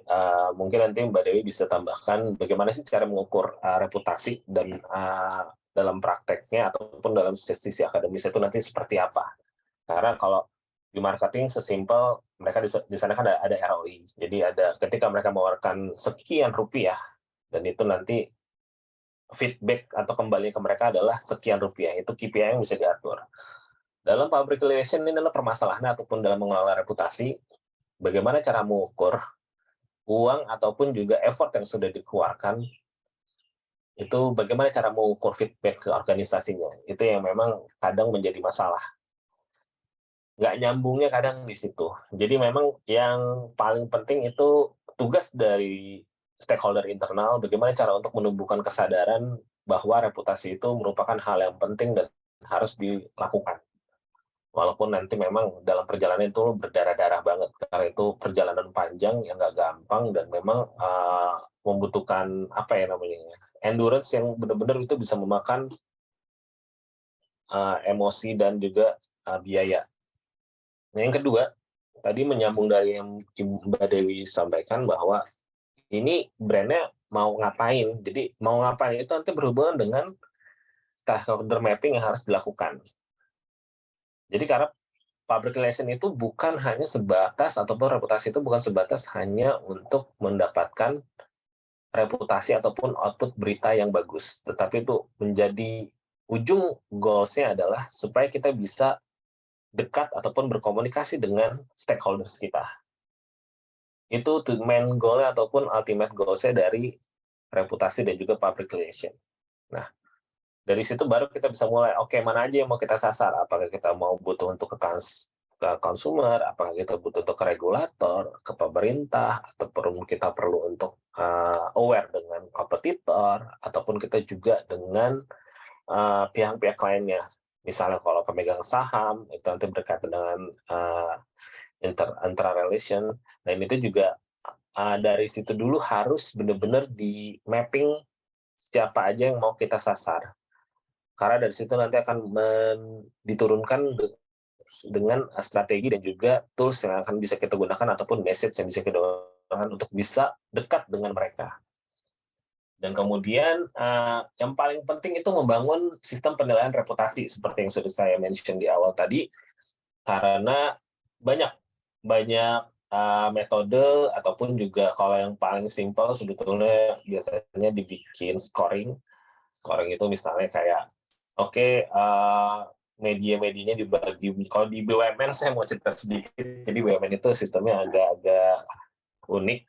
Speaker 3: mungkin nanti Mbak Dewi bisa tambahkan bagaimana sih cara mengukur reputasi dan dalam prakteknya ataupun dalam sisi akademis itu nanti seperti apa. Karena kalau di marketing sesimpel mereka di sana kan ada ROI. Jadi ada ketika mereka mengeluarkan sekian rupiah dan itu nanti feedback atau kembali ke mereka adalah sekian rupiah, itu KPI yang bisa diatur. Dalam public relation ini adalah permasalahannya ataupun dalam mengelola reputasi, bagaimana cara mengukur uang ataupun juga effort yang sudah dikeluarkan, itu bagaimana cara mengukur feedback ke organisasinya. Itu yang memang kadang menjadi masalah. Nggak nyambungnya kadang di situ. Jadi memang yang paling penting itu tugas dari stakeholder internal, bagaimana cara untuk menumbuhkan kesadaran bahwa reputasi itu merupakan hal yang penting dan harus dilakukan. Walaupun nanti memang dalam perjalanan itu berdarah-darah banget, karena itu perjalanan panjang yang nggak gampang dan memang membutuhkan apa ya namanya endurance yang benar-benar itu bisa memakan emosi dan juga biaya. Nah, yang kedua, tadi menyambung dari yang Mbak Dewi sampaikan bahwa ini brandnya mau ngapain. Jadi mau ngapain itu nanti berhubungan dengan stakeholder mapping yang harus dilakukan. Jadi karena public relation itu bukan hanya sebatas ataupun reputasi itu bukan sebatas hanya untuk mendapatkan reputasi ataupun output berita yang bagus, tetapi itu menjadi ujung goals-nya adalah supaya kita bisa dekat ataupun berkomunikasi dengan stakeholders kita. Itu main goal-nya ataupun ultimate goals-nya dari reputasi dan juga public relation. Nah, dari situ baru kita bisa mulai, oke, mana aja yang mau kita sasar, apakah kita mau butuh untuk ke konsumer, apakah kita butuh untuk ke regulator, ke pemerintah, ataupun kita perlu untuk aware dengan kompetitor, ataupun kita juga dengan pihak-pihak lainnya. Misalnya kalau pemegang saham, itu nanti berkaitan dengan intra-relation, dan itu juga dari situ dulu harus benar-benar di mapping siapa aja yang mau kita sasar. Karena dari situ nanti akan diturunkan dengan strategi dan juga tools yang akan bisa kita gunakan ataupun message yang bisa kita gunakan untuk bisa dekat dengan mereka. Dan kemudian yang paling penting itu membangun sistem penilaian reputasi seperti yang sudah saya mention di awal tadi, karena banyak metode ataupun juga kalau yang paling simpel sebetulnya biasanya dibikin scoring. Scoring itu misalnya kayak media-medianya dibagi. Kalau di BUMN saya mau cerita sedikit. Jadi BUMN itu sistemnya agak-agak unik.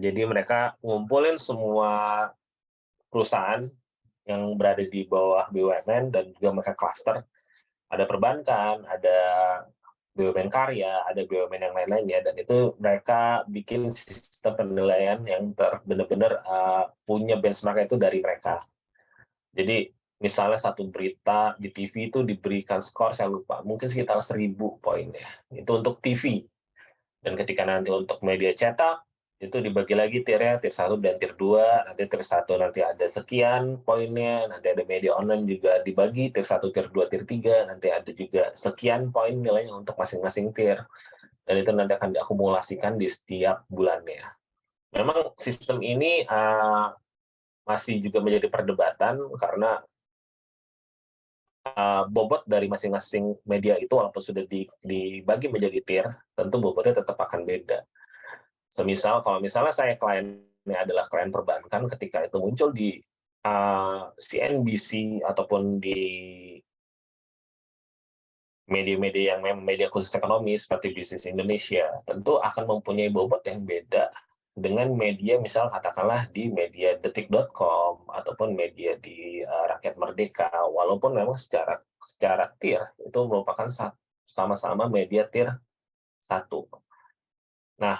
Speaker 3: Jadi mereka ngumpulin semua perusahaan yang berada di bawah BUMN dan juga mereka cluster. Ada perbankan, ada BUMN karya, ada BUMN yang lain-lainnya, dan itu mereka bikin sistem penilaian yang benar-benar punya benchmark itu dari mereka. Jadi misalnya satu berita di TV itu diberikan skor, saya lupa, mungkin sekitar 1.000 poinnya. Itu untuk TV. Dan ketika nanti untuk media cetak, itu dibagi lagi tiernya, tier 1 dan tier 2. Nanti tier 1 nanti ada sekian poinnya, nanti ada media online juga dibagi, tier 1, tier 2, tier 3, nanti ada juga sekian poin nilainya untuk masing-masing tier. Dan itu nanti akan diakumulasikan di setiap bulannya. Memang sistem ini masih juga menjadi perdebatan karena bobot dari masing-masing media itu walaupun sudah dibagi menjadi tier, tentu bobotnya tetap akan beda. Semisal kalau misalnya saya kliennya adalah klien perbankan, ketika itu muncul di CNBC ataupun di media-media yang memang media khusus ekonomi seperti Bisnis Indonesia, tentu akan mempunyai bobot yang beda dengan media misal katakanlah di media detik.com ataupun media di Rakyat Merdeka, walaupun memang secara tier itu merupakan sama-sama media tier 1. Nah,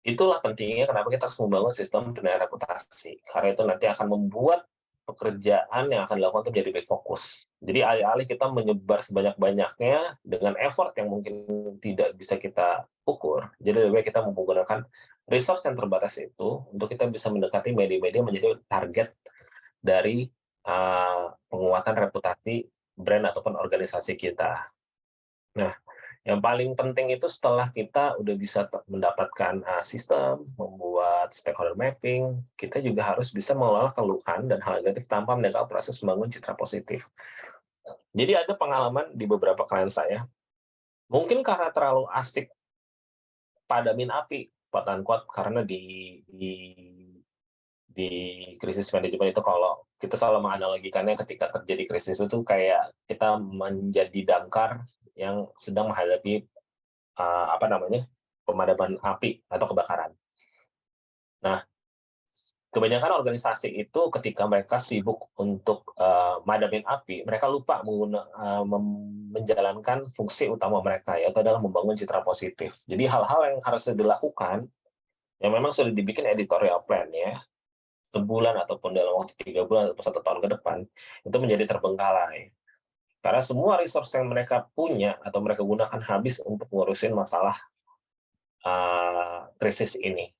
Speaker 3: itulah pentingnya kenapa kita harus membangun sistem penilaian reputasi. Karena itu nanti akan membuat pekerjaan yang akan dilakukan itu jadi lebih fokus. Jadi alih-alih kita menyebar sebanyak-banyaknya dengan effort yang mungkin tidak bisa kita ukur, jadi lebih baik kita menggunakan resource yang terbatas itu untuk kita bisa mendekati media-media menjadi target dari penguatan reputasi brand ataupun organisasi kita. Nah, yang paling penting itu setelah kita udah bisa mendapatkan sistem, membuat stakeholder mapping, kita juga harus bisa mengelola keluhan dan hal negatif tanpa meninggalkan proses membangun citra positif. Jadi ada pengalaman di beberapa klien saya, mungkin karena terlalu asik padamin api, quote unquote, karena di krisis manajemen itu kalau kita selalu menganalogikannya ketika terjadi krisis itu kayak kita menjadi damkar yang sedang menghadapi pemadaman api atau kebakaran. Nah, kebanyakan organisasi itu ketika mereka sibuk untuk madamin api, mereka lupa menjalankan fungsi utama mereka, yaitu adalah membangun citra positif. Jadi hal-hal yang harus dilakukan, yang memang sudah dibikin editorial plan ya, sebulan ataupun dalam waktu 3 bulan atau 1 tahun ke depan, itu menjadi terbengkalai. Karena semua resource yang mereka punya atau mereka gunakan habis untuk ngurusin masalah krisis ini.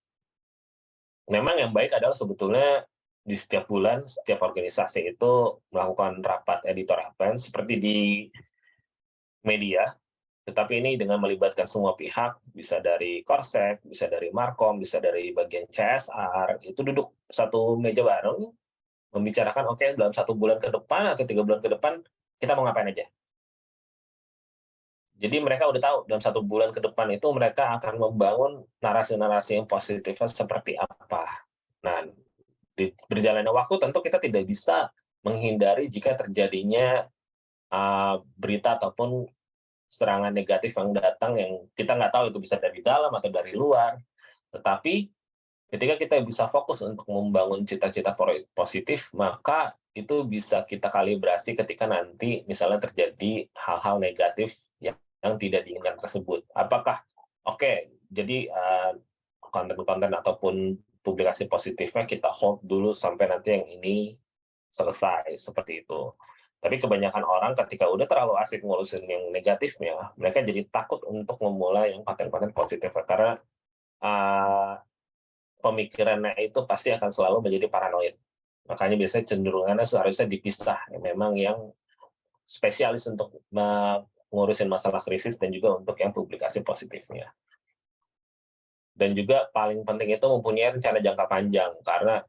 Speaker 3: Memang yang baik adalah sebetulnya di setiap bulan, setiap organisasi itu melakukan rapat editorial plan seperti di media, tetapi ini dengan melibatkan semua pihak, bisa dari Korsek, bisa dari Markom, bisa dari bagian CSR, itu duduk satu meja bareng, membicarakan, oke, dalam 1 bulan ke depan atau 3 bulan ke depan, kita mau ngapain aja. Jadi mereka udah tahu dalam 1 bulan ke depan itu mereka akan membangun narasi-narasi yang positifnya seperti apa. Nah, di berjalannya waktu tentu kita tidak bisa menghindari jika terjadinya berita ataupun serangan negatif yang datang yang kita nggak tahu itu bisa dari dalam atau dari luar. Tetapi ketika kita bisa fokus untuk membangun cita-cita positif, maka itu bisa kita kalibrasi ketika nanti misalnya terjadi hal-hal negatif yang tidak diinginkan tersebut. Apakah jadi konten-konten ataupun publikasi positifnya kita hold dulu sampai nanti yang ini selesai, seperti itu. Tapi kebanyakan orang ketika udah terlalu asik ngurusin yang negatifnya, mereka jadi takut untuk memulai yang konten-konten positifnya, karena pemikirannya itu pasti akan selalu menjadi paranoid. Makanya biasanya cenderungannya seharusnya dipisah, memang yang spesialis untuk ngurusin masalah krisis dan juga untuk yang publikasi positifnya. Dan juga paling penting itu mempunyai rencana jangka panjang, karena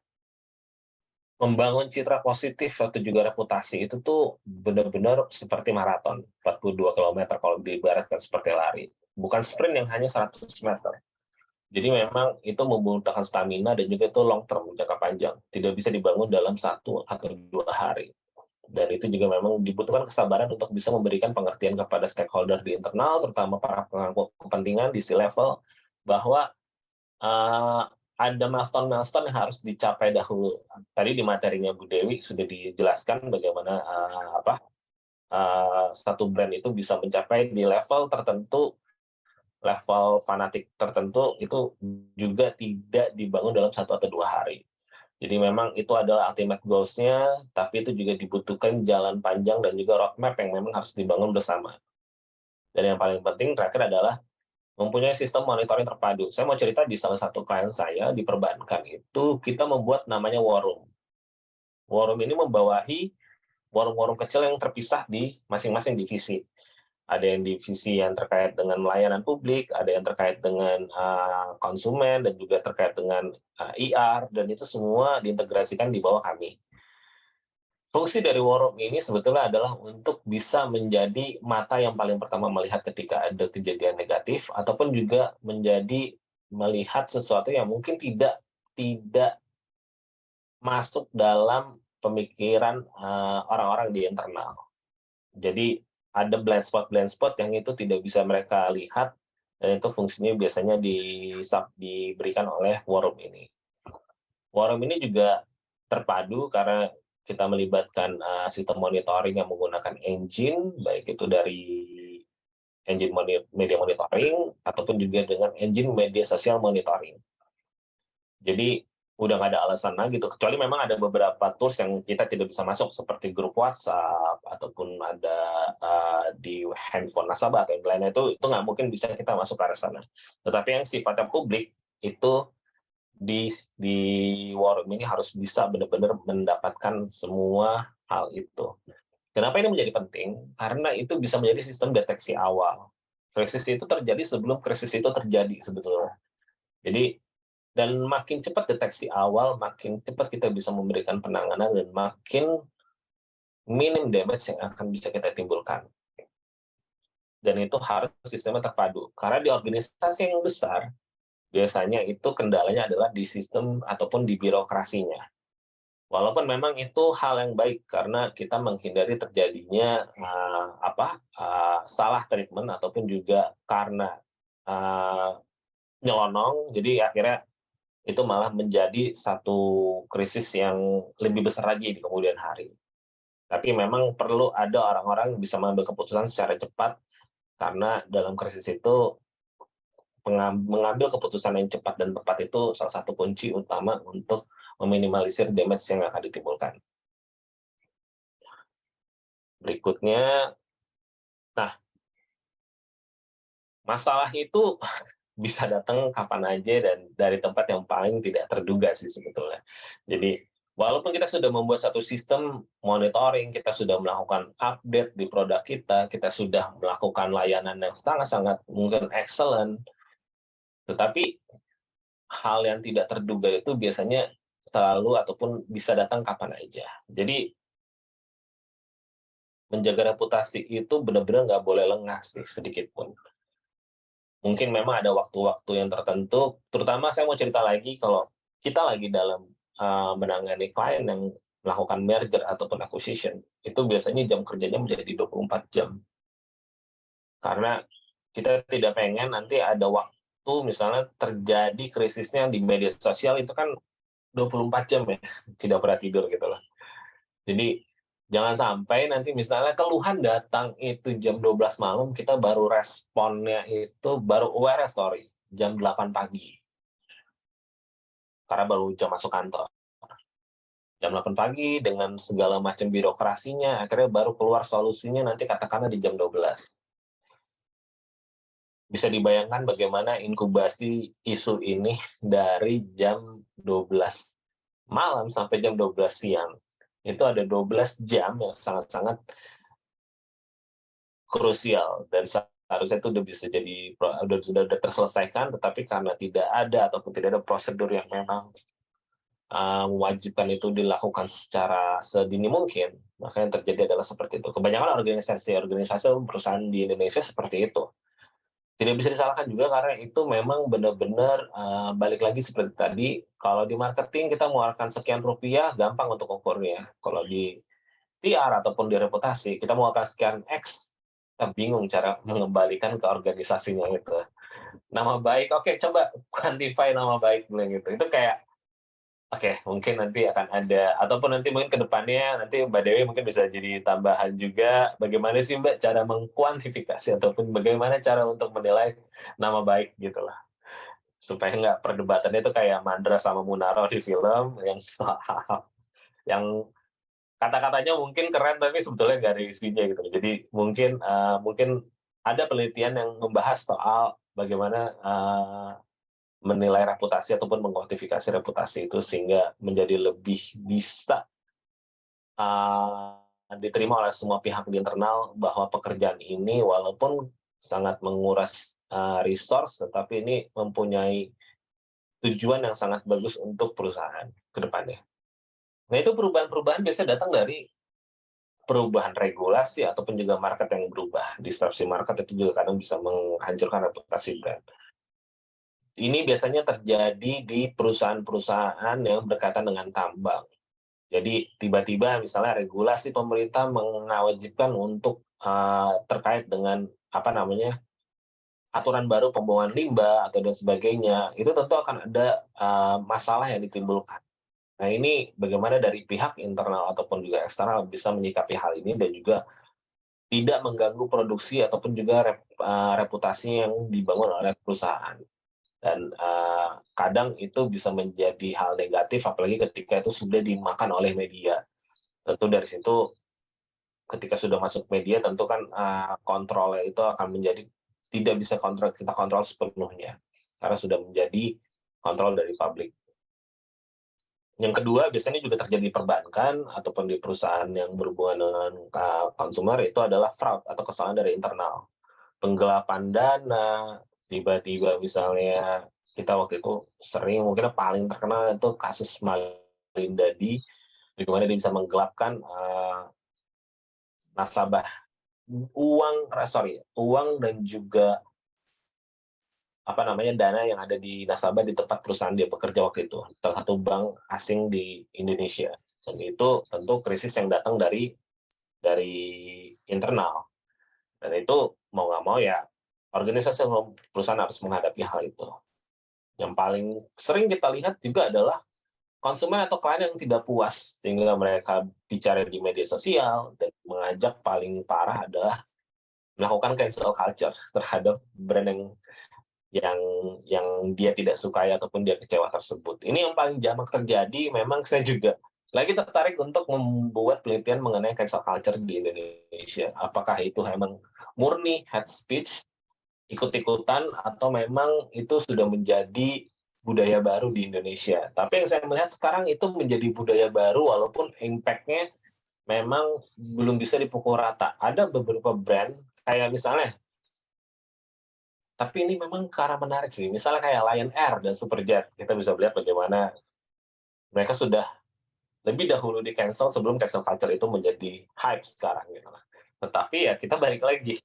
Speaker 3: membangun citra positif atau juga reputasi itu tuh benar-benar seperti maraton, 42 km kalau diibaratkan seperti lari. Bukan sprint yang hanya 100 meter. Jadi memang itu membutuhkan stamina dan juga itu long term, jangka panjang. Tidak bisa dibangun dalam 1 atau 2 hari. Dan itu juga memang dibutuhkan kesabaran untuk bisa memberikan pengertian kepada stakeholder di internal, terutama para pemangku kepentingan di C-level, bahwa ada milestone-milestone yang harus dicapai dahulu. Tadi di materinya Bu Dewi sudah dijelaskan bagaimana satu brand itu bisa mencapai di level tertentu, level fanatik tertentu, itu juga tidak dibangun dalam 1 atau 2 hari. Jadi memang itu adalah ultimate goals-nya, tapi itu juga dibutuhkan jalan panjang dan juga roadmap yang memang harus dibangun bersama. Dan yang paling penting terakhir adalah mempunyai sistem monitoring terpadu. Saya mau cerita di salah satu klien saya di perbankan itu kita membuat namanya war room. War room ini membawahi warung-warung kecil yang terpisah di masing-masing divisi. Ada yang divisi yang terkait dengan melayanan publik, ada yang terkait dengan konsumen, dan juga terkait dengan IR, dan itu semua diintegrasikan di bawah kami. Fungsi dari war room ini sebetulnya adalah untuk bisa menjadi mata yang paling pertama melihat ketika ada kejadian negatif, ataupun juga menjadi melihat sesuatu yang mungkin tidak masuk dalam pemikiran orang-orang di internal. Jadi ada blind spot yang itu tidak bisa mereka lihat, dan itu fungsinya biasanya diberikan oleh war room ini. War room ini juga terpadu karena kita melibatkan sistem monitoring yang menggunakan engine, baik itu dari engine media monitoring ataupun juga dengan engine media sosial monitoring. Jadi udah nggak ada alasan lagi tuh, kecuali memang ada beberapa tools yang kita tidak bisa masuk seperti grup WhatsApp ataupun ada di handphone nasabah atau yang lainnya, itu nggak mungkin bisa kita masuk ke arah sana. Tetapi yang sifatnya publik itu di war room ini harus bisa benar-benar mendapatkan semua hal itu. Kenapa ini menjadi penting? Karena itu bisa menjadi sistem deteksi awal. Krisis itu terjadi sebelum krisis itu terjadi sebetulnya. Jadi dan makin cepat deteksi awal, makin cepat kita bisa memberikan penanganan dan makin minim damage yang akan bisa kita timbulkan. Dan itu harus sistemnya terpadu. Karena di organisasi yang besar, biasanya itu kendalanya adalah di sistem ataupun di birokrasinya. Walaupun memang itu hal yang baik karena kita menghindari terjadinya salah treatment ataupun juga karena nyelonong, jadi akhirnya itu malah menjadi satu krisis yang lebih besar lagi di kemudian hari. Tapi memang perlu ada orang-orang yang bisa mengambil keputusan secara cepat, karena dalam krisis itu mengambil keputusan yang cepat dan tepat itu salah satu kunci utama untuk meminimalisir damage yang akan ditimbulkan. Berikutnya, nah, masalah itu bisa datang kapan aja dan dari tempat yang paling tidak terduga sih sebetulnya. Jadi walaupun kita sudah membuat satu sistem monitoring, kita sudah melakukan update di produk kita, kita sudah melakukan layanan yang sangat-sangat mungkin excellent, tetapi hal yang tidak terduga itu biasanya selalu ataupun bisa datang kapan aja. Jadi menjaga reputasi itu benar-benar nggak boleh lengah sih sedikit pun. Mungkin memang ada waktu-waktu yang tertentu, terutama saya mau cerita lagi kalau kita lagi dalam menangani klien yang melakukan merger ataupun acquisition, itu biasanya jam kerjanya menjadi 24 jam. Karena kita tidak pengen nanti ada waktu misalnya terjadi krisisnya di media sosial, itu kan 24 jam ya, tidak pernah tidur gitu loh. Jadi jangan sampai nanti misalnya keluhan datang itu jam 12 malam, kita baru responnya itu baru aware story jam 8 pagi. Karena baru jam masuk kantor. Jam 8 pagi dengan segala macam birokrasinya, akhirnya baru keluar solusinya nanti katakanlah di jam 12. Bisa dibayangkan bagaimana inkubasi isu ini dari jam 12 malam sampai jam 12 siang. Itu ada 12 jam yang sangat-sangat krusial dan seharusnya itu sudah terselesaikan, tetapi karena tidak ada ataupun tidak ada prosedur yang memang mewajibkan itu dilakukan secara sedini mungkin, maka yang terjadi adalah seperti itu. Kebanyakan organisasi perusahaan di Indonesia seperti itu. Tidak bisa disalahkan juga karena itu memang benar-benar balik lagi seperti tadi, kalau di marketing kita mengeluarkan sekian rupiah, gampang untuk ukurnya. Kalau di PR ataupun di reputasi, kita mengeluarkan sekian X, kita bingung cara mengembalikan ke organisasinya itu. Nama baik, oke, coba quantify nama baik gitu. Itu kayak, oke, mungkin nanti akan ada, ataupun nanti mungkin ke depannya, nanti Mbak Dewi mungkin bisa jadi tambahan juga, bagaimana sih Mbak cara mengkuantifikasi, ataupun bagaimana cara untuk menilai nama baik gitu lah. Supaya nggak perdebatannya itu kayak Mandra sama Munaro di film, yang kata-katanya mungkin keren, tapi sebetulnya nggak ada isinya gitu. Jadi mungkin ada penelitian yang membahas soal bagaimana menilai reputasi ataupun mengkuantifikasi reputasi itu sehingga menjadi lebih bisa diterima oleh semua pihak di internal bahwa pekerjaan ini walaupun sangat menguras resource, tetapi ini mempunyai tujuan yang sangat bagus untuk perusahaan ke depannya. Nah, itu perubahan-perubahan biasanya datang dari perubahan regulasi ataupun juga market yang berubah. Disrupsi market itu juga kadang bisa menghancurkan reputasi brand. Ini biasanya terjadi di perusahaan-perusahaan yang berkaitan dengan tambang. Jadi tiba-tiba misalnya regulasi pemerintah mengawajibkan untuk terkait dengan aturan baru pembuangan limbah atau dan sebagainya, itu tentu akan ada masalah yang ditimbulkan. Nah, ini bagaimana dari pihak internal ataupun juga eksternal bisa menyikapi hal ini dan juga tidak mengganggu produksi ataupun juga reputasi yang dibangun oleh perusahaan. Dan kadang itu bisa menjadi hal negatif, apalagi ketika itu sudah dimakan oleh media. Tentu dari situ, ketika sudah masuk media, tentu kan kontrolnya itu akan menjadi tidak bisa kita kontrol sepenuhnya, karena sudah menjadi kontrol dari publik. Yang kedua, biasanya juga terjadi perbankan ataupun di perusahaan yang berhubungan dengan konsumer, itu adalah fraud atau kesalahan dari internal. Penggelapan dana, tiba-tiba misalnya kita waktu itu sering, mungkin paling terkenal itu kasus Malindadi, di mana dia bisa menggelapkan nasabah uang dan juga dana yang ada di nasabah di tempat perusahaan dia bekerja waktu itu, salah satu bank asing di Indonesia. Dan itu tentu krisis yang datang dari internal. Dan itu mau nggak mau ya organisasi perusahaan harus menghadapi hal itu. Yang paling sering kita lihat juga adalah konsumen atau klien yang tidak puas, sehingga mereka bicara di media sosial, dan mengajak paling parah adalah melakukan cancel culture terhadap brand yang dia tidak sukai ataupun dia kecewa tersebut. Ini yang paling jamak terjadi. Memang saya juga lagi tertarik untuk membuat penelitian mengenai cancel culture di Indonesia. Apakah itu memang murni hate speech, ikut-ikutan, atau memang itu sudah menjadi budaya baru di Indonesia. Tapi yang saya melihat sekarang itu menjadi budaya baru, walaupun impact-nya memang belum bisa dipukul rata. Ada beberapa brand, kayak misalnya, tapi ini memang karena menarik sih, misalnya kayak Lion Air dan Superjet, kita bisa lihat bagaimana mereka sudah lebih dahulu di cancel sebelum cancel culture itu menjadi hype sekarang. Gitu. Tetapi ya kita balik lagi,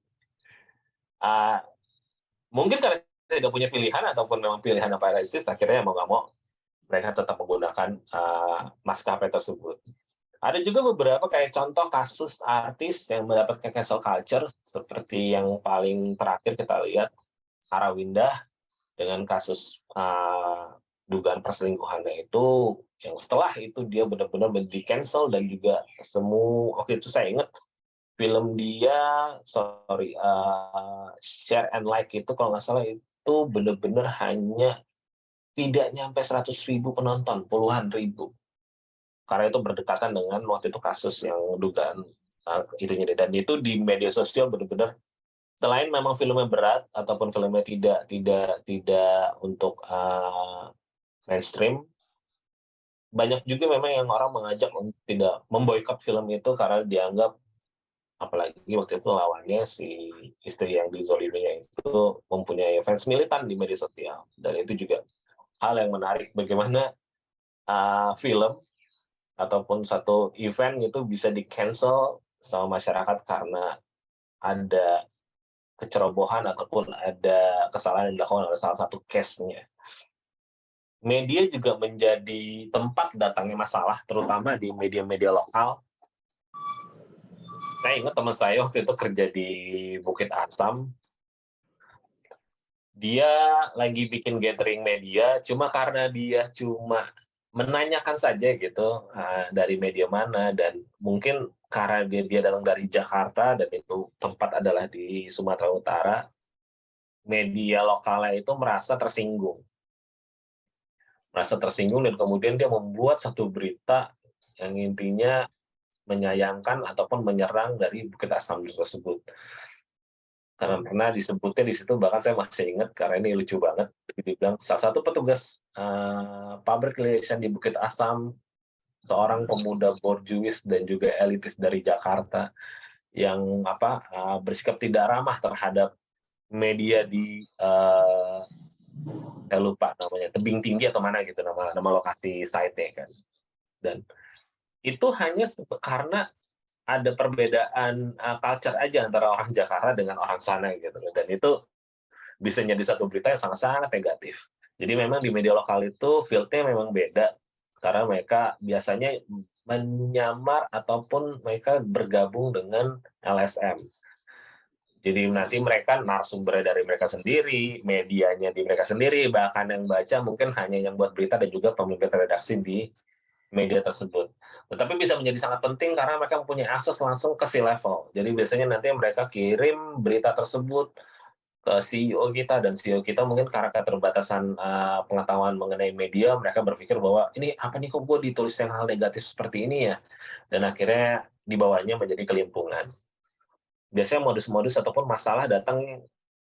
Speaker 3: mungkin karena tidak punya pilihan ataupun memang pilihan apa realistis, akhirnya mau nggak mau mereka tetap menggunakan maskapai tersebut. Ada juga beberapa kayak contoh kasus artis yang mendapatkan cancel culture, seperti yang paling terakhir kita lihat Arawinda dengan kasus dugaan perselingkuhannya itu, yang setelah itu dia benar-benar di cancel, dan juga waktu itu saya ingat film dia Share and Like itu kalau nggak salah itu benar-benar hanya tidak nyampe 100.000 penonton, puluhan ribu, karena itu berdekatan dengan waktu itu kasus yang dugaan itunya, dan itu di media sosial benar-benar, selain memang filmnya berat ataupun filmnya tidak untuk mainstream, banyak juga memang yang orang mengajak untuk tidak memboikot film itu karena dianggap, apalagi waktu itu lawannya si istri yang dizoliminya itu mempunyai fans militan di media sosial. Dan itu juga hal yang menarik, bagaimana film ataupun satu event itu bisa di-cancel sama masyarakat karena ada kecerobohan ataupun ada kesalahan yang dilakukan oleh salah satu case-nya. Media juga menjadi tempat datangnya masalah, terutama di media-media lokal. Saya ingat teman saya waktu itu kerja di Bukit Asam. Dia lagi bikin gathering media, cuma karena dia cuma menanyakan saja gitu dari media mana, dan mungkin karena dia datang dari Jakarta dan itu tempat adalah di Sumatera Utara, media lokalnya itu merasa tersinggung dan kemudian dia membuat satu berita yang intinya menyayangkan ataupun menyerang dari Bukit Asam tersebut. Karena pernah disebutnya di situ, bahkan saya masih ingat karena ini lucu banget, dibilang salah satu petugas pabrik liaison di Bukit Asam, seorang pemuda borjuis dan juga elitis dari Jakarta yang bersikap tidak ramah terhadap media di saya lupa namanya, Tebing Tinggi atau mana gitu nama lokasi site-nya kan. Dan itu hanya karena ada perbedaan culture aja antara orang Jakarta dengan orang sana gitu. Dan itu bisa jadi satu berita yang sangat-sangat negatif. Jadi memang di media lokal itu field-nya memang beda, karena mereka biasanya menyamar ataupun mereka bergabung dengan LSM. Jadi nanti mereka narasumbernya dari mereka sendiri, medianya di mereka sendiri, bahkan yang baca mungkin hanya yang buat berita dan juga pemimpin redaksi di media tersebut. Tetapi bisa menjadi sangat penting karena mereka mempunyai akses langsung ke C-level. Jadi biasanya nanti mereka kirim berita tersebut ke CEO kita, dan CEO kita mungkin karena keterbatasan pengetahuan mengenai media, mereka berpikir bahwa ini apa nih, kok gue dituliskan hal negatif seperti ini ya, dan akhirnya dibawanya menjadi kelimpungan. Biasanya modus-modus ataupun masalah datang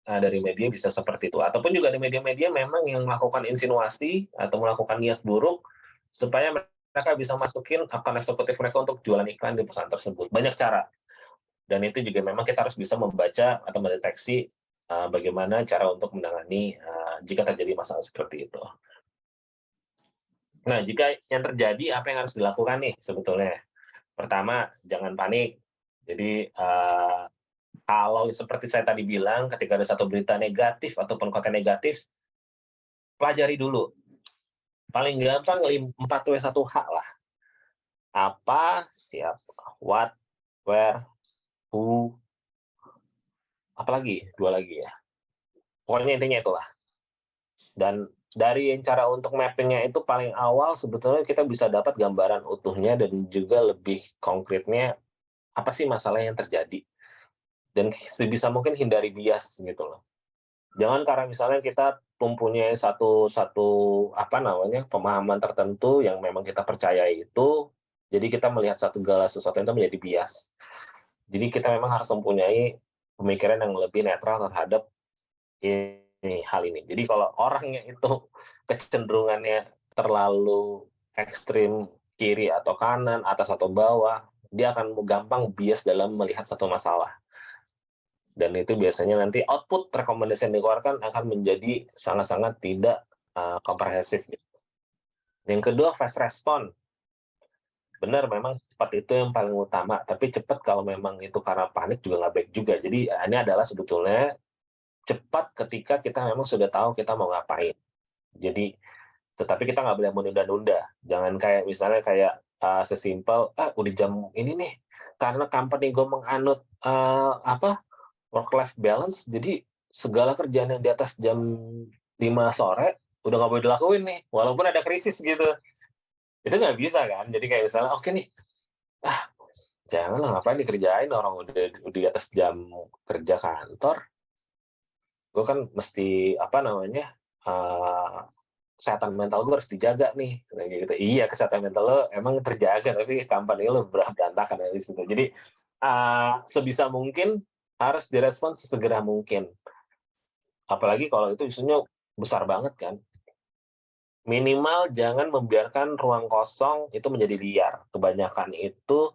Speaker 3: dari media bisa seperti itu, ataupun juga ada media-media memang yang melakukan insinuasi atau melakukan niat buruk supaya mereka bisa masukin akun eksekutif mereka untuk jualan iklan di perusahaan tersebut. Banyak cara, dan itu juga memang kita harus bisa membaca atau mendeteksi bagaimana cara untuk menangani jika terjadi masalah seperti itu. Nah, jika yang terjadi, apa yang harus dilakukan nih sebetulnya? Pertama, jangan panik. Jadi kalau seperti saya tadi bilang, ketika ada satu berita negatif ataupun konten negatif, pelajari dulu. Paling gampang 4W1H lah. Apa, siapa, what, where, who, apalagi, 2 lagi ya. Pokoknya intinya itulah. Dan dari cara untuk mapping-nya itu paling awal sebetulnya kita bisa dapat gambaran utuhnya dan juga lebih konkretnya apa sih masalah yang terjadi. Dan sebisa mungkin hindari bias gitu loh. Jangan karena misalnya kita mempunyai satu pemahaman tertentu yang memang kita percayai itu, jadi kita melihat segala sesuatu itu menjadi bias. Jadi kita memang harus mempunyai pemikiran yang lebih netral terhadap hal ini. Jadi kalau orangnya itu kecenderungannya terlalu ekstrim kiri atau kanan, atas atau bawah, dia akan gampang bias dalam melihat satu masalah. Dan itu biasanya nanti output rekomendasi yang dikeluarkan akan menjadi sangat-sangat tidak komprehensif. Yang kedua, fast respon. Benar, memang cepat itu yang paling utama, tapi cepat kalau memang itu karena panik juga nggak baik juga. Jadi ini adalah sebetulnya cepat ketika kita memang sudah tahu kita mau ngapain. Jadi, tetapi kita nggak boleh menunda-nunda. Jangan kayak misalnya kayak sesimpel, udah jam ini nih, karena company gue menganut work-life balance, jadi segala kerjaan yang di atas jam 5 sore udah nggak boleh dilakuin nih, walaupun ada krisis gitu. Itu nggak bisa kan? Jadi kayak misalnya, oke nih, janganlah ngapain dikerjain, orang udah di atas jam kerja kantor. Gue kan mesti kesehatan mental gue harus dijaga nih, kayak gitu. Iya, kesehatan mental lo emang terjaga, tapi company lo berantakan dari situ. Jadi sebisa mungkin harus direspon sesegera mungkin. Apalagi kalau itu isunya besar banget kan. Minimal jangan membiarkan ruang kosong itu menjadi liar. Kebanyakan itu,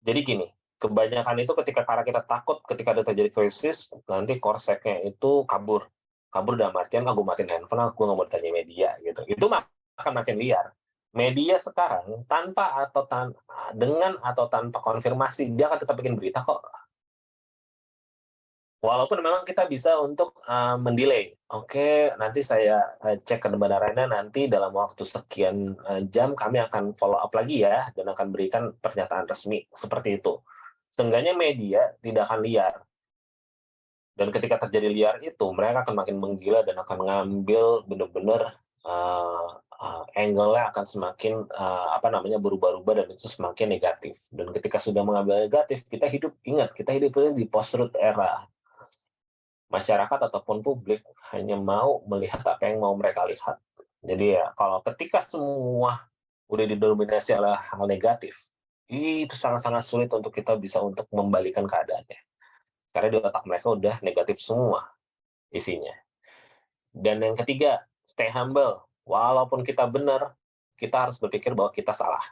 Speaker 3: jadi gini, kebanyakan itu karena kita takut ketika ada terjadi krisis, nanti korseknya itu kabur. Kabur dalam artian, gue matiin handphone, gue nggak mau ditanya media, gitu. Itu akan makin liar. Media sekarang, dengan atau tanpa konfirmasi, dia akan tetap bikin berita kok. Walaupun memang kita bisa untuk mendelay. Oke, nanti saya cek kebenarannya, nanti dalam waktu sekian jam kami akan follow up lagi ya, dan akan berikan pernyataan resmi, seperti itu. Seenggaknya media tidak akan liar. Dan ketika terjadi liar itu, mereka akan makin menggila dan akan mengambil benar-benar angle-nya akan semakin berubah-ubah, dan itu semakin negatif. Dan ketika sudah mengambil negatif, kita hidup di post-truth era. Masyarakat ataupun publik hanya mau melihat apa yang mau mereka lihat. Jadi ya, kalau ketika semua udah didominasi oleh hal negatif, itu sangat-sangat sulit untuk kita bisa untuk membalikan keadaannya. Karena di otak mereka udah negatif semua isinya. Dan yang ketiga, stay humble. Walaupun kita benar, kita harus berpikir bahwa kita salah.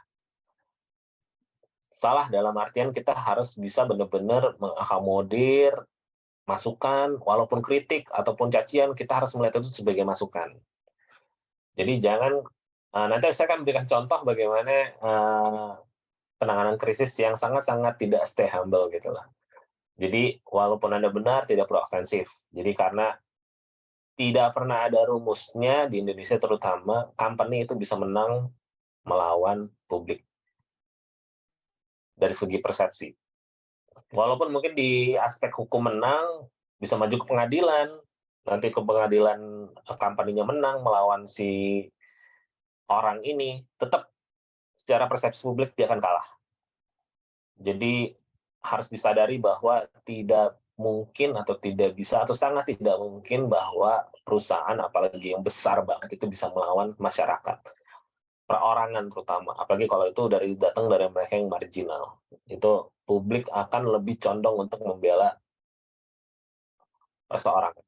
Speaker 3: Salah dalam artian kita harus bisa benar-benar mengakomodir masukan, walaupun kritik ataupun cacian, kita harus melihat itu sebagai masukan. Jadi jangan, nanti saya akan berikan contoh bagaimana penanganan krisis yang sangat-sangat tidak stay humble gitu lah. Jadi walaupun Anda benar, tidak perlu ofensif. Jadi karena tidak pernah ada rumusnya di Indonesia terutama, company itu bisa menang melawan publik dari segi persepsi. Walaupun mungkin di aspek hukum menang, bisa maju ke pengadilan, nanti ke pengadilan company-nya menang melawan si orang ini, tetap secara persepsi publik dia akan kalah. Jadi harus disadari bahwa tidak mungkin atau tidak bisa atau sangat tidak mungkin bahwa perusahaan apalagi yang besar banget itu bisa melawan masyarakat. Perorangan terutama, apalagi kalau itu datang dari mereka yang marginal. Itu publik akan lebih condong untuk membela perseorangan.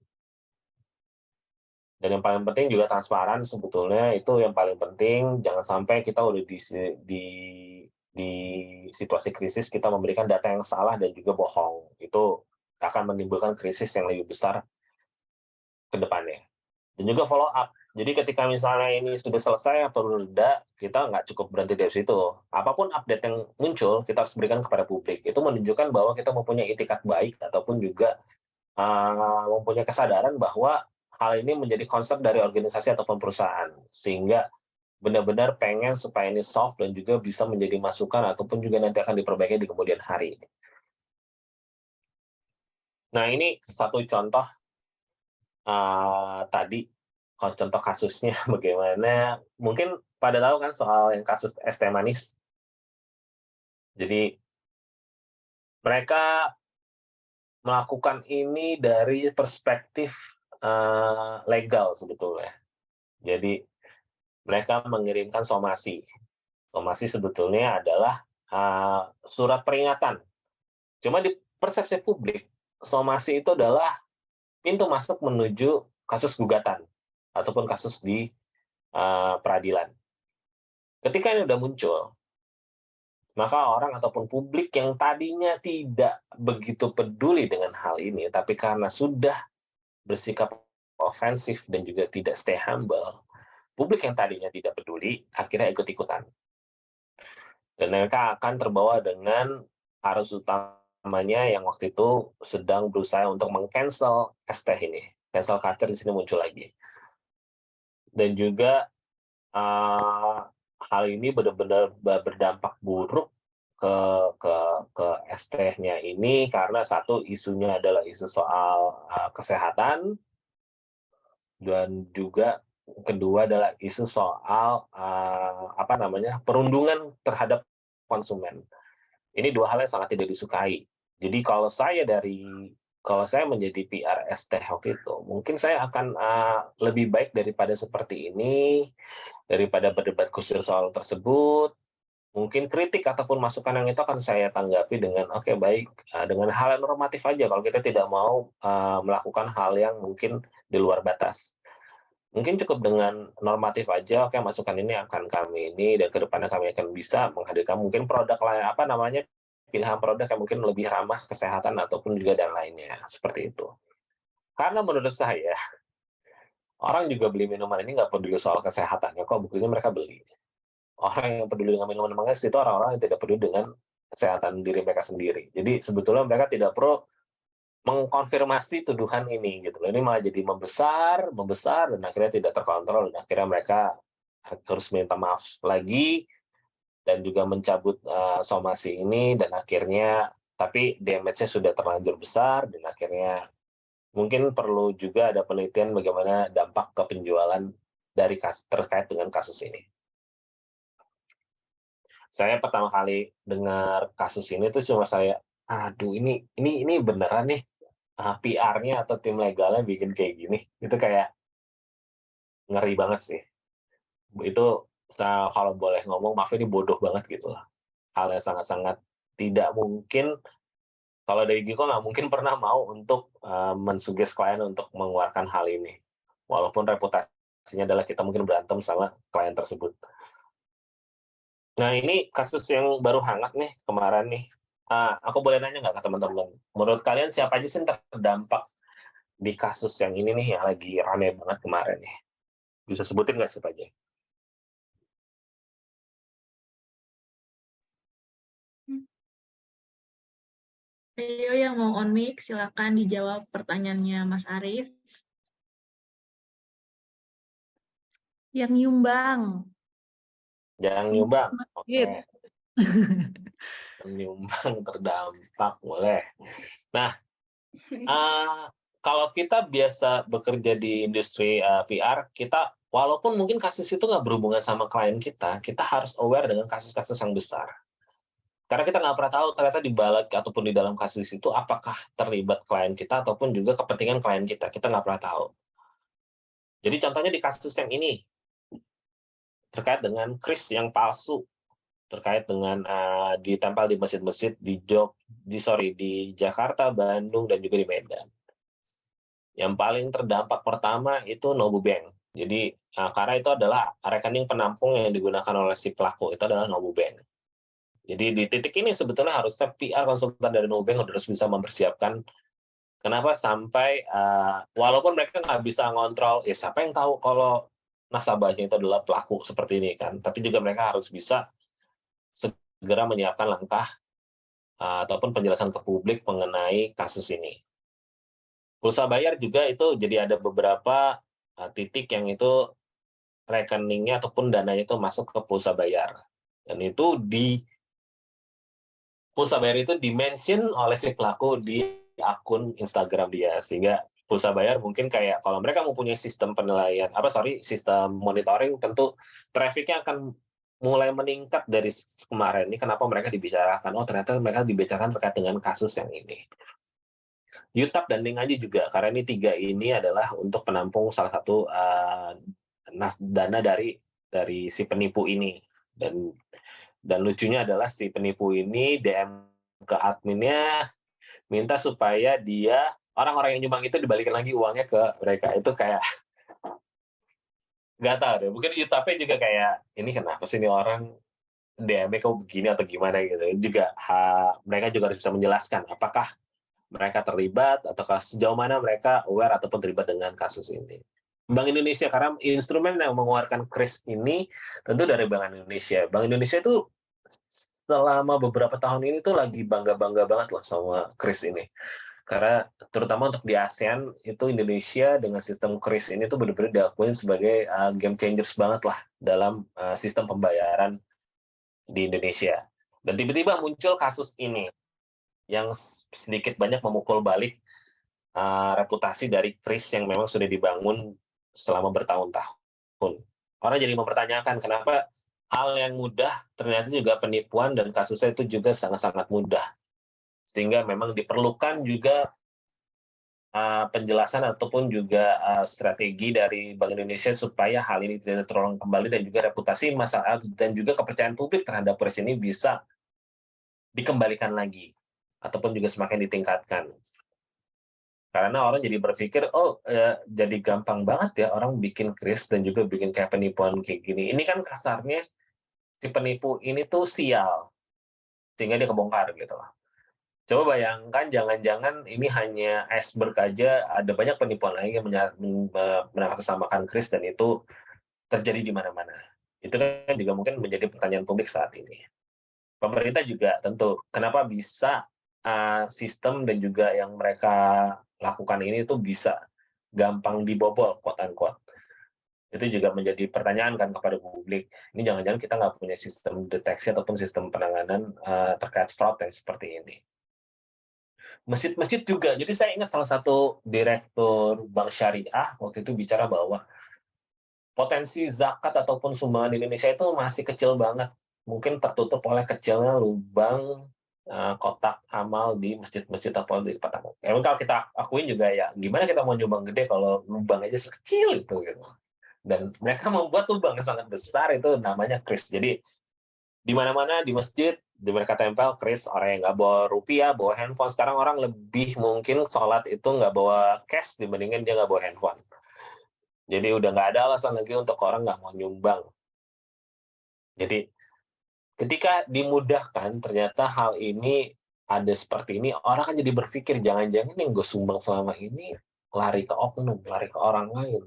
Speaker 3: Dan yang paling penting juga transparan sebetulnya, itu yang paling penting. Jangan sampai kita udah di situasi krisis kita memberikan data yang salah dan juga bohong. Itu akan menimbulkan krisis yang lebih besar ke depannya. Dan juga follow up. Jadi ketika misalnya ini sudah selesai atau reda, kita nggak cukup berhenti dari situ. Apapun update yang muncul, kita harus berikan kepada publik. Itu menunjukkan bahwa kita mempunyai itikat baik ataupun juga mempunyai kesadaran bahwa hal ini menjadi konsep dari organisasi ataupun perusahaan, sehingga benar-benar pengen supaya ini soft dan juga bisa menjadi masukan ataupun juga nanti akan diperbaiki di kemudian hari. Nah, ini satu contoh tadi, contoh kasusnya bagaimana. Mungkin pada tahu kan soal yang kasus es teh manis. Jadi mereka melakukan ini dari perspektif legal sebetulnya. Jadi mereka mengirimkan somasi. Somasi sebetulnya adalah surat peringatan. Cuma di persepsi publik, somasi itu adalah pintu masuk menuju kasus gugatan ataupun kasus di peradilan. Ketika ini sudah muncul, maka orang ataupun publik yang tadinya tidak begitu peduli dengan hal ini, tapi karena sudah bersikap ofensif dan juga tidak stay humble, publik yang tadinya tidak peduli akhirnya ikut-ikutan. Dan mereka akan terbawa dengan arus utamanya yang waktu itu sedang berusaha untuk meng-cancel es teh ini. Cancel culture di sini muncul lagi. Dan juga hal ini benar-benar berdampak buruk ke es tehnya ini, karena satu isunya adalah isu soal kesehatan, dan juga kedua adalah isu soal perundungan terhadap konsumen. Ini dua hal yang sangat tidak disukai. Jadi kalau saya menjadi PR es teh waktu itu, mungkin saya akan lebih baik daripada seperti ini, daripada berdebat kusir soal tersebut. Mungkin kritik ataupun masukan yang itu akan saya tanggapi dengan oke, baik, dengan hal yang normatif aja kalau kita tidak mau melakukan hal yang mungkin di luar batas. Mungkin cukup dengan normatif aja, oke, masukan ini akan kami ini, dan ke depannya kami akan bisa menghadirkan mungkin produk lain, pilihan produk yang mungkin lebih ramah kesehatan ataupun juga dan lainnya, seperti itu. Karena menurut saya, orang juga beli minuman ini nggak peduli soal kesehatannya, kok buktinya mereka beli. Orang yang peduli dengan minuman manis itu orang-orang yang tidak peduli dengan kesehatan diri mereka sendiri. Jadi sebetulnya mereka tidak perlu mengkonfirmasi tuduhan ini gitu loh. Ini malah jadi membesar dan akhirnya tidak terkontrol, dan akhirnya mereka harus minta maaf lagi dan juga mencabut somasi ini, dan akhirnya tapi damage-nya sudah terlanjur besar, dan akhirnya mungkin perlu juga ada penelitian bagaimana dampak ke penjualan dari terkait dengan kasus ini. Saya pertama kali dengar kasus ini tuh cuma aduh, ini beneran nih PR-nya atau tim legalnya bikin kayak gini. Itu kayak ngeri banget sih. Itu kalau boleh ngomong, maaf, ini bodoh banget gitu lah. Hal yang sangat-sangat tidak mungkin. Kalau dari Giko nggak mungkin pernah mau untuk mensuggest klien untuk mengeluarkan hal ini. Walaupun reputasinya adalah kita mungkin berantem sama klien tersebut. Nah, ini kasus yang baru hangat nih kemarin nih. Aku boleh nanya nggak ke teman-teman? Menurut kalian siapa aja sih yang terdampak di kasus yang ini nih, yang lagi rame banget kemarin nih? Bisa sebutin nggak siapa aja?
Speaker 1: Ayo yang mau on mic, silakan dijawab pertanyaannya Mas Arief.
Speaker 2: Yang nyumbang.
Speaker 3: Yang nyumbang.
Speaker 2: Oke.
Speaker 3: Nyumbang terdampak, boleh. Nah, kalau kita biasa bekerja di industri PR, kita walaupun mungkin kasus itu nggak berhubungan sama klien kita harus aware dengan kasus-kasus yang besar. Karena kita nggak pernah tahu ternyata di balik ataupun di dalam kasus itu apakah terlibat klien kita ataupun juga kepentingan klien kita nggak pernah tahu. Jadi contohnya di kasus yang ini, terkait dengan kris yang palsu, terkait dengan ditempel di masjid-masjid di Jakarta, Bandung, dan juga di Medan. Yang paling terdampak pertama itu Nobu Bank. Jadi karena itu adalah rekening penampung yang digunakan oleh si pelaku, itu adalah Nobu Bank. Jadi di titik ini sebetulnya harusnya PR konsultan dari Nobu Bank harus bisa mempersiapkan kenapa sampai walaupun mereka nggak bisa ngontrol, siapa yang tahu kalau nasabahnya itu adalah pelaku seperti ini kan, tapi juga mereka harus bisa segera menyiapkan langkah ataupun penjelasan ke publik mengenai kasus ini. Pulsa bayar juga itu jadi ada beberapa titik yang itu rekeningnya ataupun dananya itu masuk ke pulsa bayar. Dan itu pulsa bayar itu di-mention oleh si pelaku di akun Instagram dia, sehingga pulsa bayar mungkin kayak kalau mereka mempunyai sistem penilaian sistem monitoring, tentu trafficnya akan mulai meningkat dari kemarin. Ini kenapa mereka dibicarakan, ternyata mereka dibicarakan terkait dengan kasus yang ini. Utap dan Link aja juga, karena ini 3 ini adalah untuk penampung salah satu dana dari si penipu ini. Dan lucunya adalah si penipu ini DM ke adminnya minta supaya dia orang-orang yang nyumbang itu dibalikin lagi uangnya ke mereka. Itu kayak nggak tahu deh, mungkin Utapnya juga kayak ini kenapa sih ini orang DM-nya kok begini atau gimana gitu. Juga mereka juga harus bisa menjelaskan apakah mereka terlibat ataukah sejauh mana mereka aware ataupun terlibat dengan kasus ini. Bank Indonesia, karena instrumen yang mengeluarkan kris ini tentu dari Bank Indonesia. Bank Indonesia itu selama beberapa tahun ini tuh lagi bangga-bangga banget loh sama kris ini. Karena terutama untuk di ASEAN, itu Indonesia dengan sistem kris ini tuh benar-benar diakuin sebagai game changers banget lah dalam sistem pembayaran di Indonesia. Dan tiba-tiba muncul kasus ini yang sedikit banyak memukul balik reputasi dari kris yang memang sudah dibangun selama bertahun-tahun. Orang jadi mempertanyakan kenapa hal yang mudah ternyata juga penipuan dan kasusnya itu juga sangat-sangat mudah. Sehingga memang diperlukan juga penjelasan ataupun juga strategi dari Bank Indonesia supaya hal ini tidak terulang kembali dan juga reputasi masyarakat dan juga kepercayaan publik terhadap kris ini bisa dikembalikan lagi ataupun juga semakin ditingkatkan. Karena orang jadi berpikir, jadi gampang banget ya orang bikin kris dan juga bikin kayak penipuan kayak gini. Ini kan kasarnya si penipu ini tuh sial, sehingga dia kebongkar gitu loh. Coba bayangkan, jangan-jangan ini hanya iceberg aja, ada banyak penipuan lain yang mengatasnamakan kris dan itu terjadi di mana-mana. Itu kan juga mungkin menjadi pertanyaan publik saat ini. Pemerintah juga tentu, kenapa bisa sistem dan juga yang mereka lakukan ini tuh bisa gampang dibobol, quote-unquote. Itu juga menjadi pertanyaan kan kepada publik. Ini jangan-jangan kita nggak punya sistem deteksi ataupun sistem penanganan terkait fraud yang seperti ini. Masjid-masjid juga. Jadi saya ingat salah satu direktur Bank Syariah waktu itu bicara bahwa potensi zakat ataupun sumbangan di Indonesia itu masih kecil banget. Mungkin tertutup oleh kecilnya lubang kotak amal di masjid-masjid atau di tempat. Emang kalau kita akuin juga ya, gimana kita mau nyumbang gede kalau lubang aja sekecil itu gitu. Dan mereka membuat lubang yang sangat besar, itu namanya kris. Jadi di mana-mana di masjid di mereka tempel kris. Orang yang nggak bawa rupiah, bawa handphone. Sekarang orang lebih mungkin sholat itu nggak bawa cash dibandingin dia nggak bawa handphone. Jadi udah nggak ada alasan lagi untuk orang nggak mau nyumbang. Jadi ketika dimudahkan, ternyata hal ini ada seperti ini, orang kan jadi berpikir, jangan-jangan yang gue sumbang selama ini lari ke oknum, lari ke orang lain.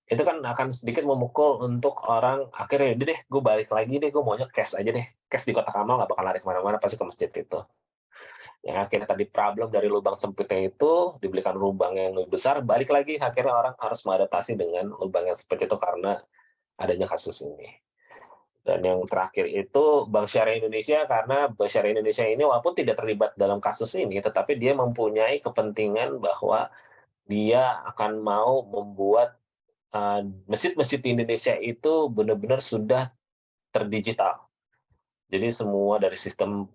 Speaker 3: Itu kan akan sedikit memukul untuk orang, akhirnya deh, gue balik lagi deh, gue maunya cash aja deh. Cash di kotak amal nggak bakal lari kemana-mana, pasti ke masjid itu. Yang akhirnya tadi problem dari lubang sempitnya itu, dibelikan lubang yang lebih besar, balik lagi, akhirnya orang harus mengadaptasi dengan lubang yang sempit itu karena adanya kasus ini. Dan yang terakhir itu Bank Syariah Indonesia, karena Bank Syariah Indonesia ini walaupun tidak terlibat dalam kasus ini, tetapi dia mempunyai kepentingan bahwa dia akan mau membuat masjid-masjid di Indonesia itu benar-benar sudah terdigital. Jadi semua dari sistem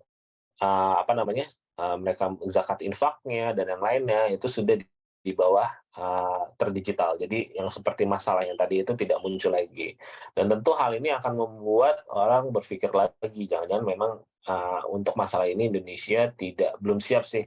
Speaker 3: mereka zakat infaknya dan yang lainnya itu sudah di bawah terdigital. Jadi yang seperti masalah yang tadi itu tidak muncul lagi. Dan tentu hal ini akan membuat orang berpikir lagi, jangan-jangan memang untuk masalah ini Indonesia belum siap sih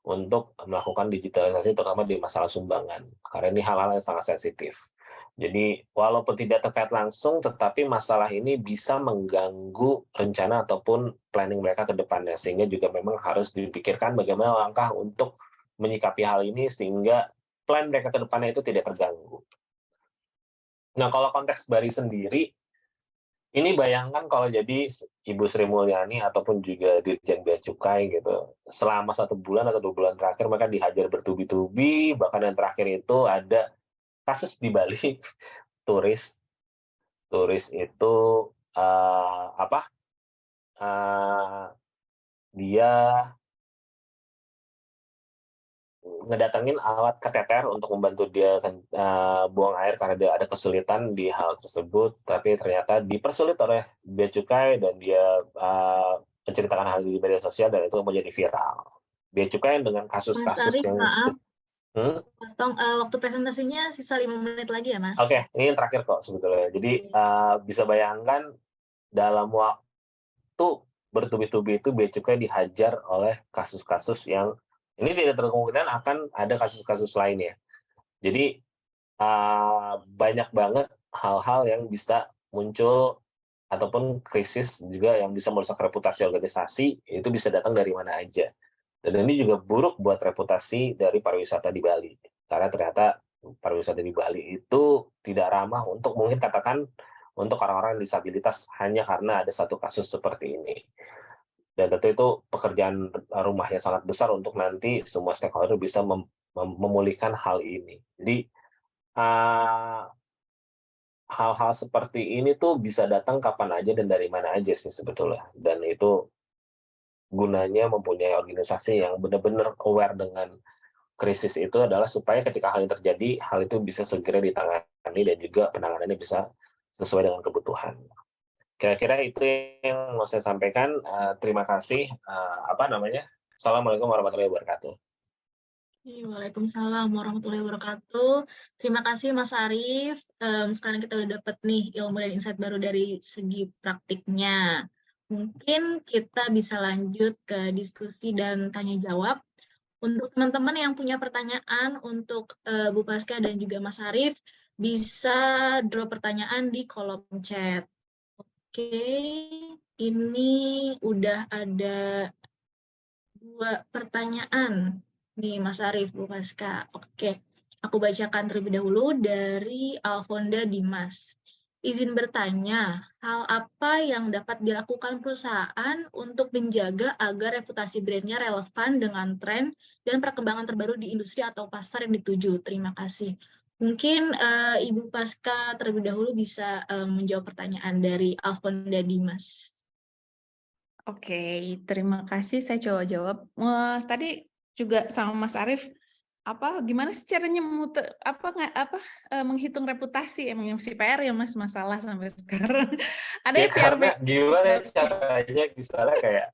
Speaker 3: untuk melakukan digitalisasi, terutama di masalah sumbangan, karena ini hal-hal yang sangat sensitif. Jadi walaupun tidak terkait langsung, tetapi masalah ini bisa mengganggu rencana ataupun planning mereka ke depannya, sehingga juga memang harus dipikirkan bagaimana langkah untuk menyikapi hal ini sehingga plan mereka ke depannya itu tidak terganggu. Nah, kalau konteks Bari sendiri, ini bayangkan kalau jadi Ibu Sri Mulyani ataupun juga Dirjen Bea Cukai gitu, selama 1 bulan atau 2 bulan terakhir mereka dihajar bertubi-tubi, bahkan yang terakhir itu ada kasus di Bali, turis itu dia ngedatengin alat keteter untuk membantu dia buang air karena dia ada kesulitan di hal tersebut, tapi ternyata dipersulit oleh Bea Cukai dan dia menceritakan hal di media sosial dan itu menjadi viral. Bea Cukai dengan
Speaker 1: Mas
Speaker 3: kasus-kasus
Speaker 1: Arif,
Speaker 3: yang
Speaker 1: maaf, potong waktu presentasinya sisa 5 menit lagi ya, Mas?
Speaker 3: Oke, ini yang terakhir kok sebetulnya. Jadi bisa bayangkan dalam waktu bertubi-tubi itu Bea Cukai dihajar oleh kasus-kasus yang ini tidak terlalu kemungkinan akan ada kasus-kasus lainnya. Jadi banyak banget hal-hal yang bisa muncul ataupun krisis juga yang bisa merusak reputasi organisasi, itu bisa datang dari mana aja. Dan ini juga buruk buat reputasi dari pariwisata di Bali. Karena ternyata pariwisata di Bali itu tidak ramah untuk mungkin katakan untuk orang-orang disabilitas hanya karena ada satu kasus seperti ini. Dan tentu itu pekerjaan rumahnya sangat besar untuk nanti semua stakeholder bisa memulihkan hal ini. Jadi hal-hal seperti ini tuh bisa datang kapan aja dan dari mana aja sih sebetulnya. Dan itu gunanya mempunyai organisasi yang benar-benar aware dengan krisis itu adalah supaya ketika hal ini terjadi, hal itu bisa segera ditangani dan juga penanganannya bisa sesuai dengan kebutuhan. Kira-kira itu yang mau saya sampaikan. Terima kasih. Assalamualaikum warahmatullahi wabarakatuh.
Speaker 1: Waalaikumsalam warahmatullahi wabarakatuh. Terima kasih Mas Arif. Sekarang kita udah dapat nih ilmu dan insight baru dari segi praktiknya. Mungkin kita bisa lanjut ke diskusi dan tanya jawab. Untuk teman-teman yang punya pertanyaan untuk Bu Pasca dan juga Mas Arif, bisa drop pertanyaan di kolom chat. Oke, ini udah ada 2 pertanyaan nih Mas Arif, Bu Pasca. Oke, aku bacakan terlebih dahulu dari Alfonda Dimas. Izin bertanya, hal apa yang dapat dilakukan perusahaan untuk menjaga agar reputasi brandnya relevan dengan tren dan perkembangan terbaru di industri atau pasar yang dituju? Terima kasih. Mungkin Ibu Pasca terlebih dahulu bisa menjawab pertanyaan dari Alfonda Dimas.
Speaker 2: Oke, terima kasih. Saya coba jawab. Tadi juga sama Mas Arif, gimana sih caranya menghitung reputasi? Emang masih PR ya Mas, masalah sampai sekarang. Ada
Speaker 3: Ya,
Speaker 2: ya PR
Speaker 3: karena gimana caranya misalnya kayak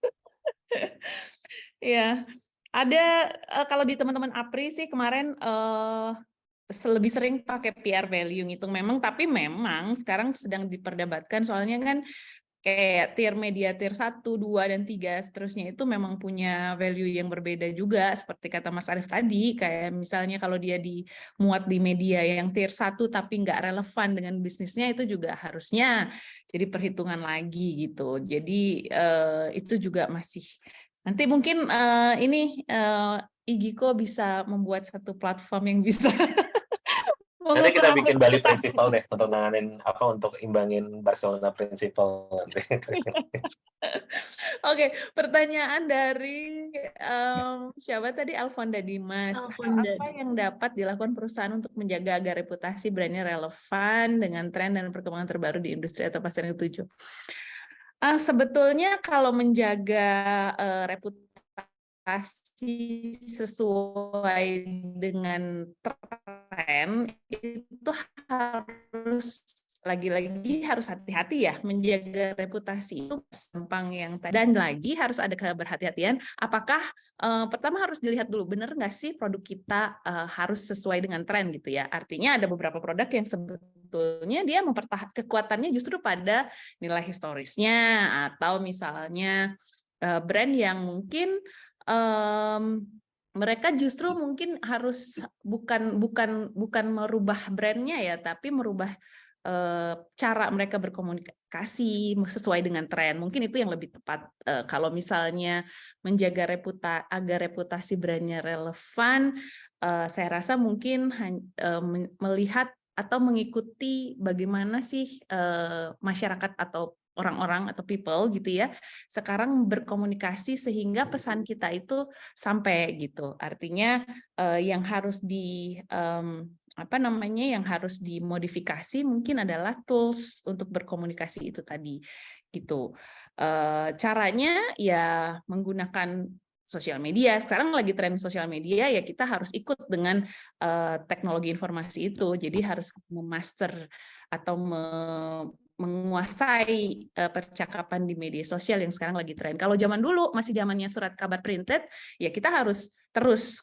Speaker 2: ya, ada kalau di teman-teman APRI sih kemarin lebih sering pakai PR value ngitung tapi memang sekarang sedang diperdebatkan soalnya kan kayak tier media, tier 1, 2, dan 3 seterusnya itu memang punya value yang berbeda juga, seperti kata Mas Arif tadi, kayak misalnya kalau dia dimuat di media yang tier 1 tapi nggak relevan dengan bisnisnya, itu juga harusnya jadi perhitungan lagi gitu. Jadi itu juga masih, nanti mungkin Igiko bisa membuat satu platform yang bisa
Speaker 3: nanti kita bikin Bali
Speaker 2: reputasi.
Speaker 3: Principle deh untuk nanganin untuk imbangin Barcelona Principle nanti.
Speaker 2: Oke, pertanyaan dari siapa tadi? Alfonda Dimas. Hal apa yang dapat dilakukan perusahaan untuk menjaga agar reputasi brandnya relevan dengan tren dan perkembangan terbaru di industri atau pasar yang dituju? Sebetulnya kalau menjaga reputasi sesuai dengan tren itu harus lagi-lagi harus hati-hati ya, menjaga reputasi itu gampang yang tadi. Dan lagi harus ada keberhati-hatian, apakah pertama harus dilihat dulu, benar nggak sih produk kita harus sesuai dengan tren gitu ya. Artinya ada beberapa produk yang sebetulnya dia kekuatannya justru pada nilai historisnya, atau misalnya brand yang mungkin mereka justru mungkin harus bukan merubah brandnya ya, tapi merubah cara mereka berkomunikasi sesuai dengan tren. Mungkin itu yang lebih tepat. Kalau misalnya menjaga agar reputasi brandnya relevan, saya rasa mungkin melihat atau mengikuti bagaimana sih masyarakat atau orang-orang atau people gitu ya sekarang berkomunikasi sehingga pesan kita itu sampai gitu. Artinya yang harus yang harus dimodifikasi mungkin adalah tools untuk berkomunikasi itu tadi gitu. Caranya ya menggunakan sosial media. Sekarang lagi tren sosial media, ya kita harus ikut dengan teknologi informasi itu. Jadi harus memaster atau menguasai percakapan di media sosial yang sekarang lagi tren. Kalau zaman dulu masih zamannya surat kabar printed, ya kita harus terus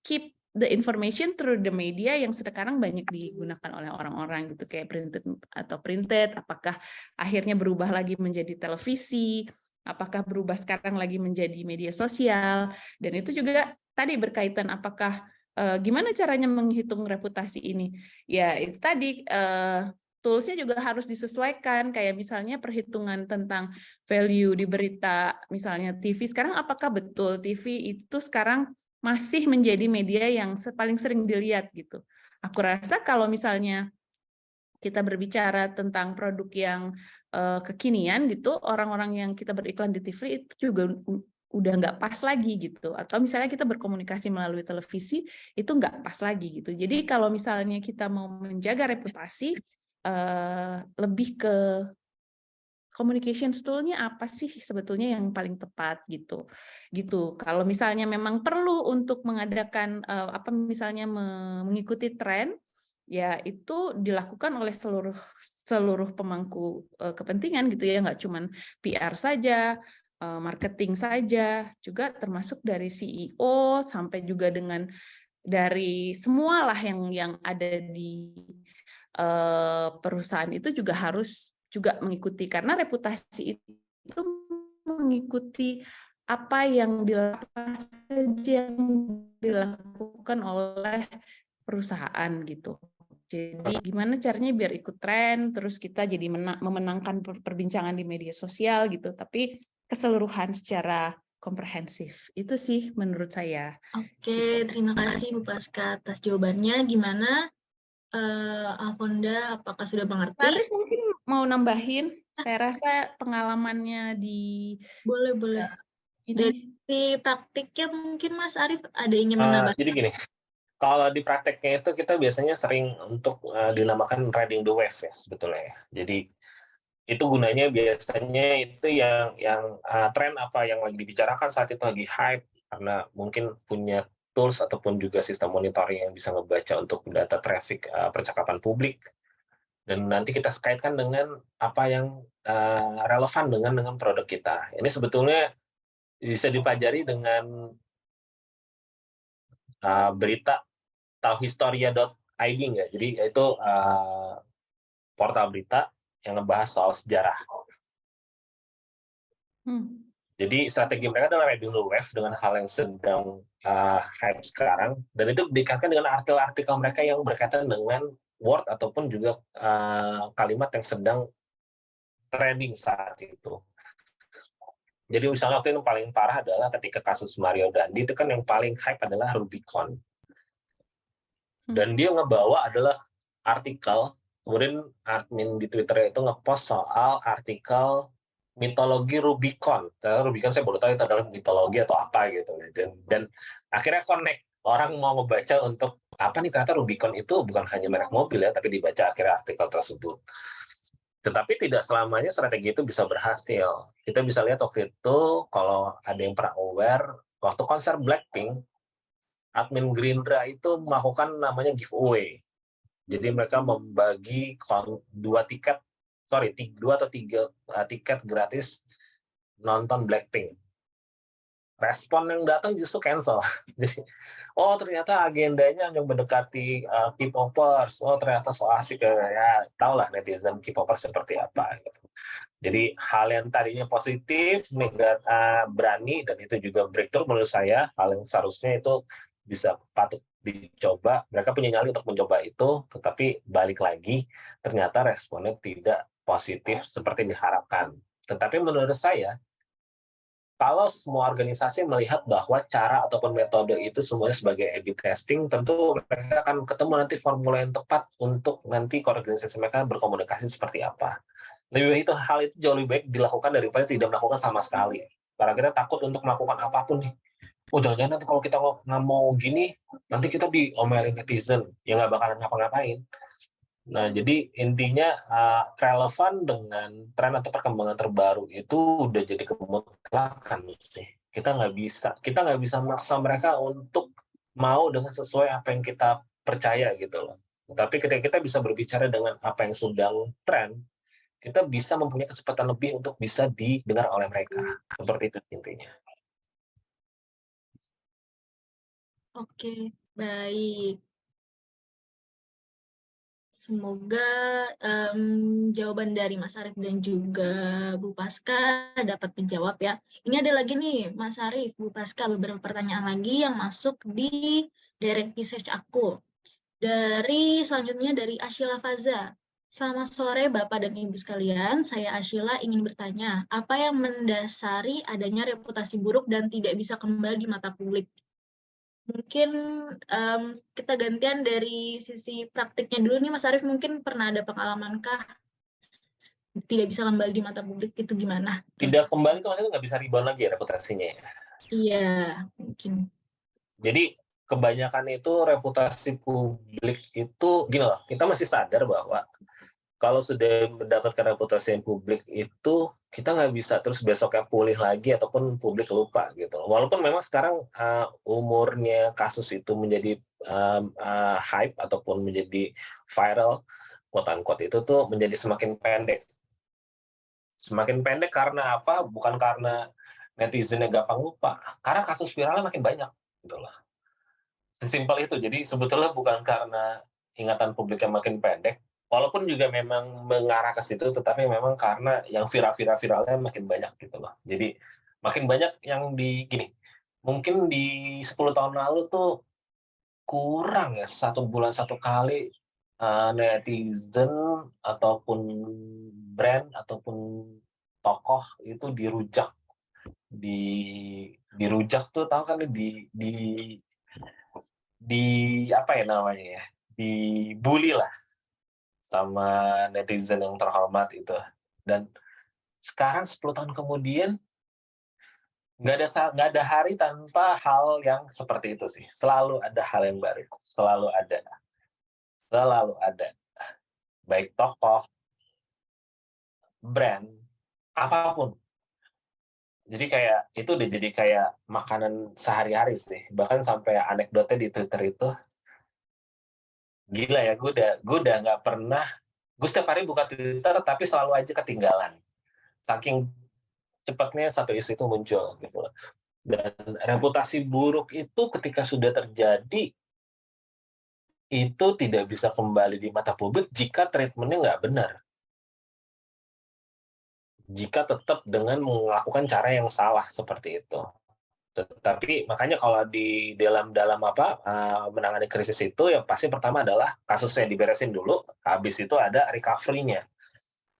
Speaker 2: keep the information through the media yang sekarang banyak digunakan oleh orang-orang gitu, kayak printed, apakah akhirnya berubah lagi menjadi televisi, apakah berubah sekarang lagi menjadi media sosial, dan itu juga tadi berkaitan apakah gimana caranya menghitung reputasi ini. Ya itu tadi tools-nya juga harus disesuaikan, kayak misalnya perhitungan tentang value di berita, misalnya TV. Sekarang apakah betul TV itu sekarang masih menjadi media yang paling sering dilihat gitu. Aku rasa kalau misalnya kita berbicara tentang produk yang kekinian gitu, orang-orang yang kita beriklan di TV itu juga udah nggak pas lagi gitu. Atau misalnya kita berkomunikasi melalui televisi, itu nggak pas lagi gitu. Jadi kalau misalnya kita mau menjaga reputasi, lebih ke communication tool-nya apa sih sebetulnya yang paling tepat gitu. Kalau misalnya memang perlu untuk mengadakan misalnya mengikuti tren, ya itu dilakukan oleh seluruh pemangku kepentingan gitu ya, nggak cuma PR saja, marketing saja, juga termasuk dari CEO sampai juga dengan dari semualah yang ada di perusahaan itu juga harus juga mengikuti, karena reputasi itu mengikuti apa yang dilakukan oleh perusahaan gitu. Jadi gimana caranya biar ikut tren, terus kita jadi memenangkan perbincangan di media sosial gitu, tapi keseluruhan secara komprehensif. Itu sih menurut saya.
Speaker 1: Oke, terima kasih Bu Paska atas jawabannya. Gimana Alfonda, apakah sudah mengerti?
Speaker 2: Arif mungkin mau nambahin, saya rasa pengalamannya di
Speaker 1: Boleh.
Speaker 2: ini.
Speaker 1: Dari praktiknya mungkin Mas Arif ada ingin menambahkan?
Speaker 3: Jadi gini, kalau di prakteknya itu kita biasanya sering untuk dinamakan riding the wave ya sebetulnya. Jadi itu gunanya biasanya itu yang tren apa yang lagi dibicarakan saat itu lagi hype, karena mungkin punya tools ataupun juga sistem monitoring yang bisa ngebaca untuk data traffic percakapan publik, dan nanti kita kaitkan dengan apa yang relevan dengan produk kita. Ini sebetulnya bisa dipelajari dengan berita tauhistoria.id nggak? Jadi itu portal berita yang ngebahas soal sejarah. Jadi strategi mereka adalah riding the wave dengan hal yang sedang hype sekarang, dan itu dikaitkan dengan artikel-artikel mereka yang berkaitan dengan word ataupun juga kalimat yang sedang trending saat itu. Jadi misalnya waktu itu paling parah adalah ketika kasus Mario Dandi, itu kan yang paling hype adalah Rubicon. Dan dia ngebawa adalah artikel, kemudian admin di Twitter itu ngepost soal artikel mitologi Rubicon. Rubicon saya baru tahu itu adalah mitologi atau apa gitu. Dan akhirnya connect. Orang mau ngebaca untuk apa nih, ternyata Rubicon itu bukan hanya merek mobil ya, tapi dibaca akhirnya artikel tersebut. Tetapi tidak selamanya strategi itu bisa berhasil. Kita bisa lihat waktu itu, kalau ada yang pernah aware, waktu konser Blackpink, admin Gerindra itu melakukan namanya giveaway. Jadi mereka membagi 2 atau 3 tiket gratis nonton Blackpink. Respon yang datang justru cancel. Jadi, oh ternyata agendanya hanya mendekati K-popers. Oh ternyata so asik ya, tahulah netizen K-popers seperti apa. Gitu. Jadi hal yang tadinya positif, berani, dan itu juga breakthrough menurut saya, hal yang seharusnya itu bisa patut dicoba. Mereka punya nyali untuk mencoba itu, tetapi balik lagi, ternyata responnya tidak positif seperti diharapkan. Tetapi menurut saya, kalau semua organisasi melihat bahwa cara ataupun metode itu semuanya sebagai A/B testing, tentu mereka akan ketemu nanti formula yang tepat untuk nanti organisasi mereka berkomunikasi seperti apa. Lebih baik hal itu jauh lebih baik dilakukan daripada tidak melakukan sama sekali. Karena kita takut untuk melakukan apapun nih. Oh jangan-jangan nanti kalau kita nggak mau gini, nanti kita diomelin netizen, ya nggak bakalan ngapa-ngapain. Nah, jadi intinya relevan dengan tren atau perkembangan terbaru itu udah jadi kemutlakan sih. Kita nggak bisa maksa mereka untuk mau dengan sesuai apa yang kita percaya gitu loh. Tapi ketika kita bisa berbicara dengan apa yang sedang tren, kita bisa mempunyai kesempatan lebih untuk bisa didengar oleh mereka. Seperti itu intinya.
Speaker 1: Oke, baik. Semoga jawaban dari Mas Arief dan juga Bu Paska dapat menjawab ya. Ini ada lagi nih Mas Arief, Bu Paska, beberapa pertanyaan lagi yang masuk di direct message aku. Selanjutnya dari Ashila Faza. Selamat sore Bapak dan Ibu sekalian, saya Ashila ingin bertanya, apa yang mendasari adanya reputasi buruk dan tidak bisa kembali di mata publik? Mungkin kita gantian dari sisi praktiknya dulu nih Mas Arief, mungkin pernah ada pengalaman-kah tidak bisa kembali di mata publik, itu gimana?
Speaker 3: Tidak kembali itu maksudnya nggak bisa rebound lagi ya reputasinya ya?
Speaker 1: Iya, mungkin.
Speaker 3: Jadi kebanyakan itu reputasi publik itu, gini loh, kita masih sadar bahwa kalau sudah mendapatkan reputasi yang publik itu, kita nggak bisa terus besoknya pulih lagi ataupun publik lupa gitu. Walaupun memang sekarang umurnya kasus itu menjadi hype ataupun menjadi viral, quote-unquote itu tuh menjadi semakin pendek. Semakin pendek karena apa? Bukan karena netizennya gampang lupa, karena kasus viralnya makin banyak. Gitu loh. Sesimpel itu. Jadi sebetulnya bukan karena ingatan publiknya makin pendek, walaupun juga memang mengarah ke situ, tetapi memang karena yang viralnya makin banyak gitu loh. Jadi makin banyak yang mungkin di 10 tahun lalu tuh kurang ya 1 bulan 1 kali netizen ataupun brand ataupun tokoh itu dirujak tuh, tahu kan apa ya namanya ya, dibully lah sama netizen yang terhormat itu. Dan sekarang 10 tahun kemudian nggak ada hari tanpa hal yang seperti itu sih. Selalu ada hal yang baru, selalu ada, baik tokoh, brand, apapun. Jadi kayak itu udah jadi kayak makanan sehari-hari sih. Bahkan sampai anekdotnya di Twitter itu, gila ya, gue udah nggak pernah, gue setiap hari buka Twitter tapi selalu aja ketinggalan. Saking cepatnya satu isu itu muncul gitu. Dan reputasi buruk itu ketika sudah terjadi, itu tidak bisa kembali di mata publik jika treatmentnya nggak benar. Jika tetap dengan melakukan cara yang salah seperti itu. Tetapi makanya kalau di dalam menangani krisis itu, yang pasti pertama adalah kasusnya diberesin dulu, habis itu ada recovery-nya.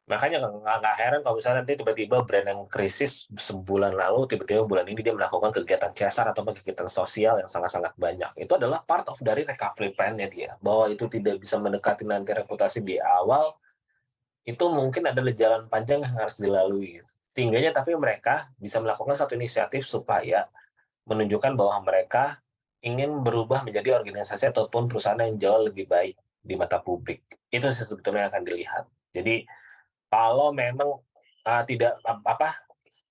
Speaker 3: Makanya nggak heran kalau misalnya nanti tiba-tiba brand yang krisis sebulan lalu, tiba-tiba bulan ini dia melakukan kegiatan CSR atau kegiatan sosial yang sangat-sangat banyak. Itu adalah part of dari recovery plan-nya dia. Bahwa itu tidak bisa mendekati nanti reputasi di awal, itu mungkin adalah jalan panjang yang harus dilalui. Sehingganya tapi mereka bisa melakukan satu inisiatif supaya menunjukkan bahwa mereka ingin berubah menjadi organisasi ataupun perusahaan yang jauh lebih baik di mata publik. Itu sebetulnya akan dilihat. Jadi kalau memang tidak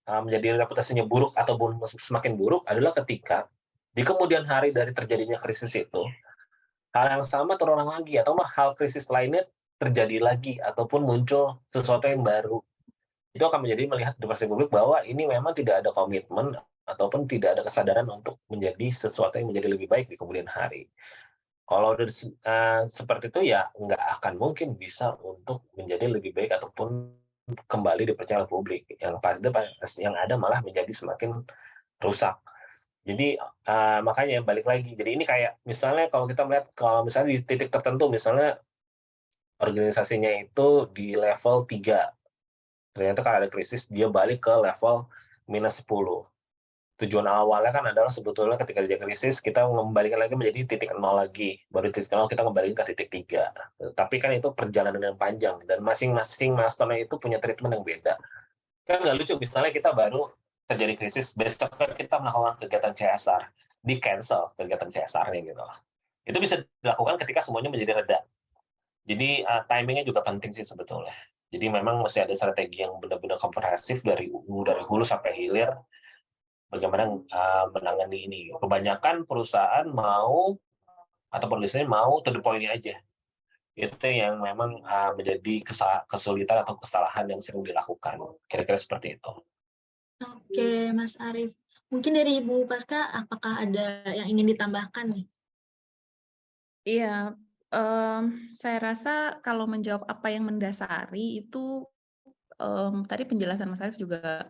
Speaker 3: menjadi reputasinya buruk ataupun semakin buruk adalah ketika di kemudian hari dari terjadinya krisis itu, hal yang sama terulang lagi, atau hal krisis lainnya terjadi lagi, ataupun muncul sesuatu yang baru. Itu akan menjadi melihat di persepsi publik bahwa ini memang tidak ada komitmen ataupun tidak ada kesadaran untuk menjadi sesuatu yang menjadi lebih baik di kemudian hari. Kalau udah seperti itu ya nggak akan mungkin bisa untuk menjadi lebih baik ataupun kembali dipercaya oleh publik. Yang ada malah menjadi semakin rusak. Jadi makanya balik lagi. Jadi ini kayak misalnya kalau kita melihat kalau misalnya di titik tertentu misalnya organisasinya itu di level 3. Ternyata kalau ada krisis dia balik ke level -10. Tujuan awalnya kan adalah sebetulnya ketika dia krisis kita mengembalikan lagi menjadi titik 0 lagi. Baru titik 0 kita kembali ke titik 3. Tapi kan itu perjalanan yang panjang dan masing-masing milestone itu punya treatment yang beda. Kan nggak lucu misalnya kita baru terjadi krisis, besok kita melakukan kegiatan CSR, di cancel kegiatan CSR-nya gitu. Itu bisa dilakukan ketika semuanya menjadi reda. Jadi timingnya juga penting sih sebetulnya. Jadi memang mesti ada strategi yang benar-benar komprehensif dari hulu sampai hilir bagaimana menangani ini. Kebanyakan perusahaan mau atau organisasi mau to the point aja. Itu yang memang menjadi kesulitan atau kesalahan yang sering dilakukan. Kira-kira seperti itu.
Speaker 1: Oke, Mas Arief. Mungkin dari Ibu Pasca, apakah ada yang ingin ditambahkan nih?
Speaker 2: Iya, saya rasa kalau menjawab apa yang mendasari itu tadi penjelasan Mas Arief juga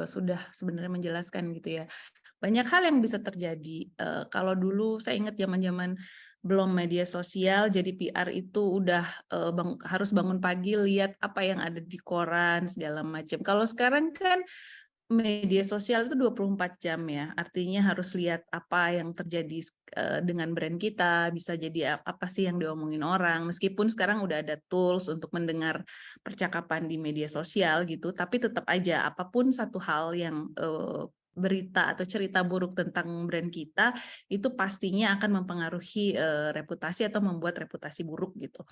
Speaker 2: sudah sebenarnya menjelaskan gitu ya. Banyak hal yang bisa terjadi. Kalau dulu saya ingat zaman-zaman belum media sosial, jadi PR itu udah harus bangun pagi lihat apa yang ada di koran segala macam. Kalau sekarang kan media sosial itu 24 jam ya, artinya harus lihat apa yang terjadi dengan brand kita, bisa jadi apa sih yang diomongin orang, meskipun sekarang udah ada tools untuk mendengar percakapan di media sosial gitu, tapi tetap aja apapun satu hal yang berita atau cerita buruk tentang brand kita, itu pastinya akan mempengaruhi reputasi atau membuat reputasi buruk gitu.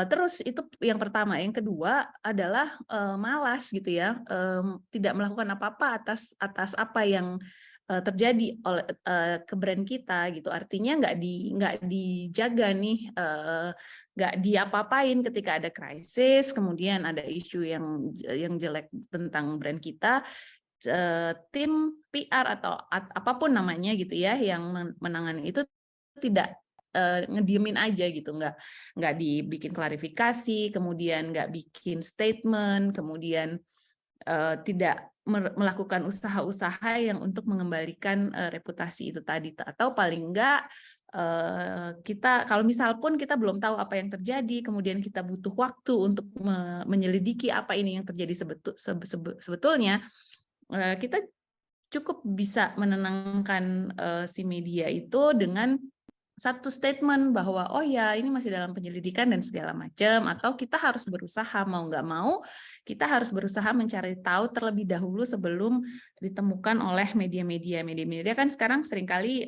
Speaker 2: Terus itu yang pertama, yang kedua adalah malas gitu ya, tidak melakukan apa-apa atas apa yang terjadi oleh ke brand kita gitu. Artinya nggak dijaga nih, nggak diapa-apain ketika ada krisis, kemudian ada isu yang jelek tentang brand kita. Tim PR atau apapun namanya gitu ya yang menangani itu tidak ngediemin aja gitu, nggak dibikin klarifikasi, kemudian nggak bikin statement, kemudian tidak melakukan usaha-usaha yang untuk mengembalikan reputasi itu tadi, atau paling enggak kita kalau misal pun kita belum tahu apa yang terjadi, kemudian kita butuh waktu untuk menyelidiki apa ini yang terjadi sebetulnya, kita cukup bisa menenangkan si media itu dengan satu statement bahwa oh ya ini masih dalam penyelidikan dan segala macam, atau kita harus berusaha, mau nggak mau kita harus berusaha mencari tahu terlebih dahulu sebelum ditemukan oleh media kan sekarang seringkali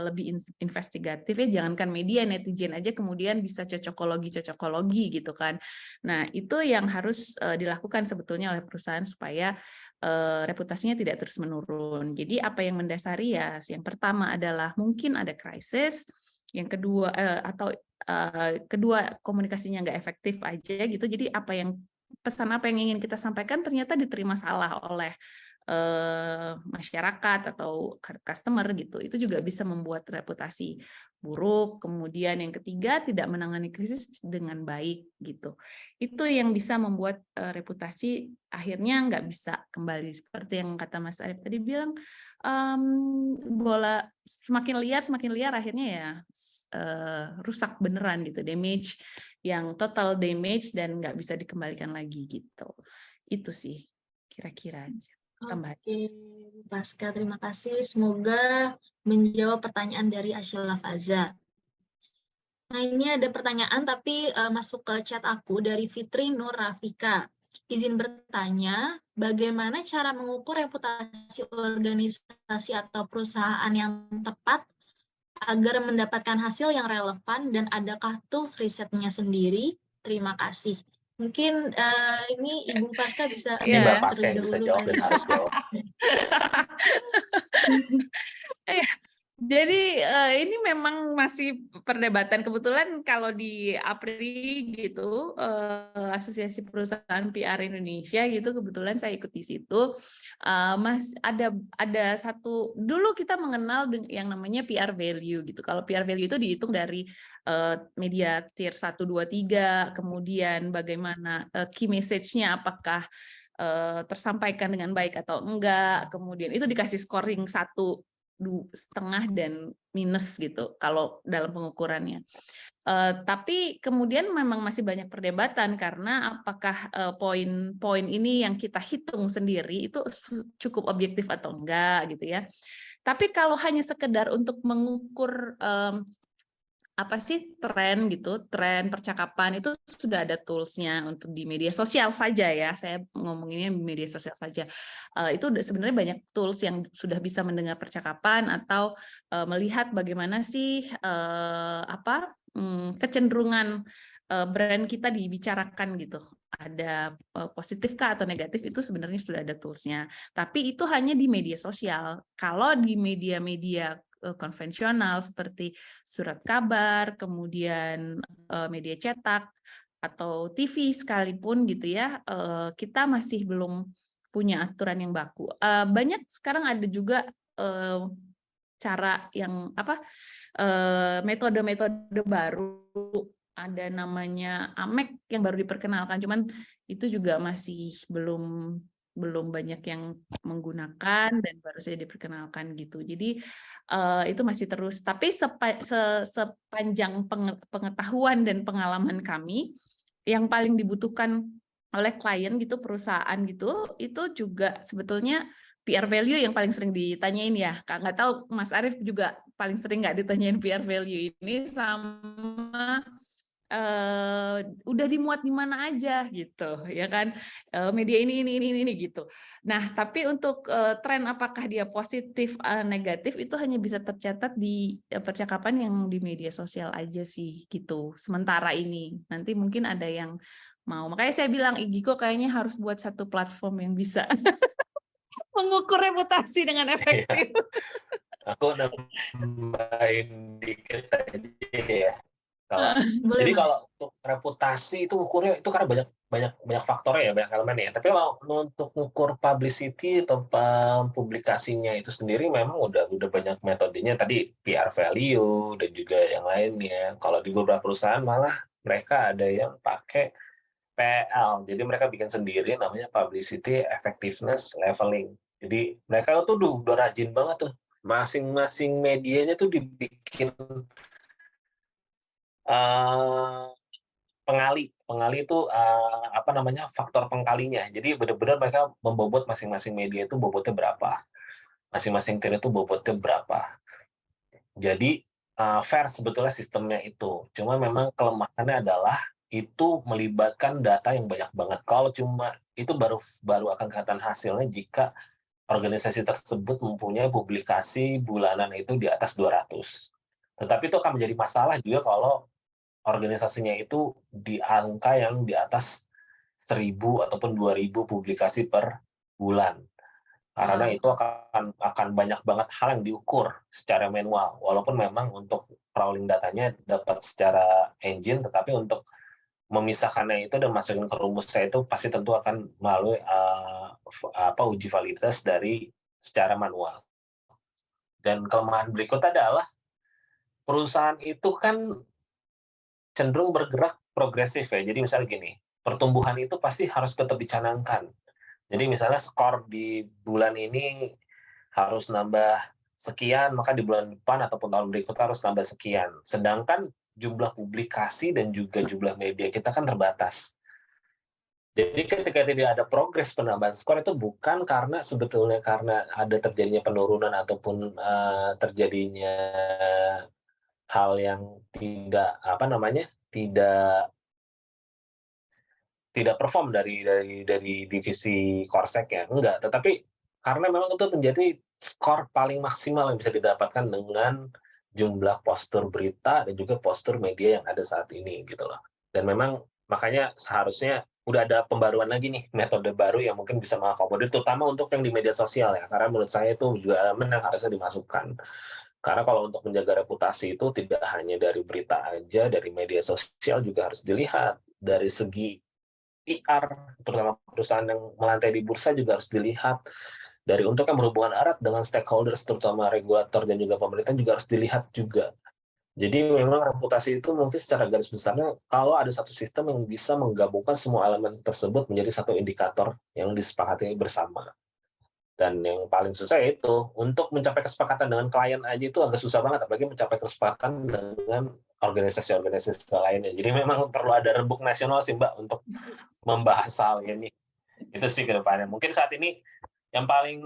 Speaker 2: lebih investigatif ya, jangankan media, netizen aja kemudian bisa cocokologi gitu kan. Nah itu yang harus dilakukan sebetulnya oleh perusahaan supaya reputasinya tidak terus menurun. Jadi apa yang mendasari ya, yang pertama adalah mungkin ada krisis, yang kedua kedua komunikasinya nggak efektif aja gitu. Jadi pesan apa yang ingin kita sampaikan ternyata diterima salah oleh masyarakat atau customer gitu. Itu juga bisa membuat reputasi buruk. Kemudian yang ketiga, tidak menangani krisis dengan baik gitu. Itu yang bisa membuat reputasi akhirnya nggak bisa kembali, seperti yang kata Mas Arief tadi bilang, bola semakin liar akhirnya ya rusak beneran gitu, damage yang total damage dan nggak bisa dikembalikan lagi gitu. Itu sih kira-kira aja.
Speaker 1: Oke, Bu Pasca, terima kasih. Semoga menjawab pertanyaan dari Ashila Faza. Nah, ini ada pertanyaan tapi masuk ke chat aku dari Fitri Nur Rafika. Izin bertanya, bagaimana cara mengukur reputasi organisasi atau perusahaan yang tepat agar mendapatkan hasil yang relevan, dan adakah tools risetnya sendiri? Terima kasih. Mungkin ini Ibu Pasca bisa
Speaker 3: Ini Mbak Pasca yang bisa jawab dan harus jawab.
Speaker 2: Jadi ini memang masih perdebatan. Kebetulan kalau di APRI gitu, Asosiasi Perusahaan PR Indonesia gitu, kebetulan saya ikut di situ. Mas ada satu, dulu kita mengenal yang namanya PR value gitu. Kalau PR value itu dihitung dari media tier 1, 2, 3, kemudian bagaimana key message-nya, apakah tersampaikan dengan baik atau enggak, kemudian itu dikasih scoring 1,5 dan minus gitu kalau dalam pengukurannya. Tapi kemudian memang masih banyak perdebatan karena apakah poin-poin ini yang kita hitung sendiri itu cukup objektif atau enggak gitu ya. Tapi kalau hanya sekedar untuk mengukur apa sih tren gitu, tren percakapan itu sudah ada toolsnya untuk di media sosial saja ya. Saya ngomonginnya di media sosial saja. Itu sebenarnya banyak tools yang sudah bisa mendengar percakapan atau melihat bagaimana sih kecenderungan brand kita dibicarakan gitu. Ada positif kah atau negatif, itu sebenarnya sudah ada toolsnya. Tapi itu hanya di media sosial. Kalau di media-media konvensional seperti surat kabar, kemudian media cetak atau TV sekalipun gitu ya, kita masih belum punya aturan yang baku. Banyak sekarang ada juga cara yang metode-metode baru, ada namanya AMEK yang baru diperkenalkan, cuman itu juga masih belum banyak yang menggunakan dan baru saja diperkenalkan gitu. Jadi itu masih terus. Tapi sepanjang pengetahuan dan pengalaman kami, yang paling dibutuhkan oleh klien gitu, perusahaan gitu, itu juga sebetulnya PR value yang paling sering ditanyain ya. Nggak tahu Mas Arief juga paling sering nggak ditanyain PR value ini, sama udah dimuat di mana aja gitu ya kan, media ini gitu. Nah tapi untuk tren apakah dia positif negatif itu hanya bisa tercatat di percakapan yang di media sosial aja sih gitu sementara ini. Nanti mungkin ada yang mau, makanya saya bilang Igiko kayaknya harus buat satu platform yang bisa mengukur reputasi dengan efektif.
Speaker 3: Aku nambahin dikit aja ya.
Speaker 1: Boleh,
Speaker 3: Jadi
Speaker 1: Mas.
Speaker 3: kalau untuk reputasi itu ukurnya itu karena banyak faktornya ya, banyak elemennya. Tapi kalau untuk ukur publicity atau publikasinya itu sendiri memang udah banyak metodenya. Tadi PR value dan juga yang lainnya. Kalau di beberapa perusahaan malah mereka ada yang pakai PL. Jadi mereka bikin sendiri namanya publicity effectiveness leveling. Jadi mereka tuh udah rajin banget tuh. Masing-masing medianya tuh dibikin pengali itu faktor pengkalinya. Jadi benar-benar mereka membobot masing-masing media itu bobotnya berapa, masing-masing tier itu bobotnya berapa. Jadi fair sebetulnya sistemnya itu. Cuma memang kelemahannya adalah itu melibatkan data yang banyak banget. Kalau cuma itu baru akan kelihatan hasilnya jika organisasi tersebut mempunyai publikasi bulanan itu di atas 200. Tetapi itu akan menjadi masalah juga kalau organisasinya itu di angka yang di atas 1.000 ataupun 2.000 publikasi per bulan. Karena itu akan banyak banget hal yang diukur secara manual. Walaupun memang untuk crawling datanya dapat secara engine, tetapi untuk memisahkannya itu dan masukin ke rumusnya itu pasti tentu akan melalui uji validitas dari secara manual. Dan kelemahan berikutnya adalah perusahaan itu kan cenderung bergerak progresif ya. Jadi misalnya gini, pertumbuhan itu pasti harus tetap dicanangkan. Jadi misalnya skor di bulan ini harus nambah sekian, maka di bulan depan ataupun tahun berikutnya harus nambah sekian. Sedangkan jumlah publikasi dan juga jumlah media kita kan terbatas. Jadi ketika tidak ada progres penambahan skor itu bukan sebetulnya karena ada terjadinya penurunan ataupun terjadinya hal yang tidak perform dari divisi Korsek ya, enggak, tetapi karena memang itu menjadi skor paling maksimal yang bisa didapatkan dengan jumlah postur berita dan juga postur media yang ada saat ini gitu loh. Dan memang makanya seharusnya udah ada pembaruan lagi nih, metode baru yang mungkin bisa mengakomodir terutama untuk yang di media sosial ya, karena menurut saya itu juga elemen yang harusnya dimasukkan. Karena kalau untuk menjaga reputasi itu tidak hanya dari berita aja, dari media sosial juga harus dilihat. Dari segi PR, terutama perusahaan yang melantai di bursa juga harus dilihat. Dari untuk yang berhubungan erat dengan stakeholders, terutama regulator dan juga pemerintah juga harus dilihat juga. Jadi memang reputasi itu mungkin secara garis besarnya kalau ada satu sistem yang bisa menggabungkan semua elemen tersebut menjadi satu indikator yang disepakati bersama. Dan yang paling susah itu untuk mencapai kesepakatan dengan klien aja itu agak susah banget, apalagi mencapai kesepakatan dengan organisasi-organisasi lainnya. Jadi memang perlu ada rembuk nasional sih Mbak untuk membahas hal ini. Itu sih ke depannya. Mungkin saat ini yang paling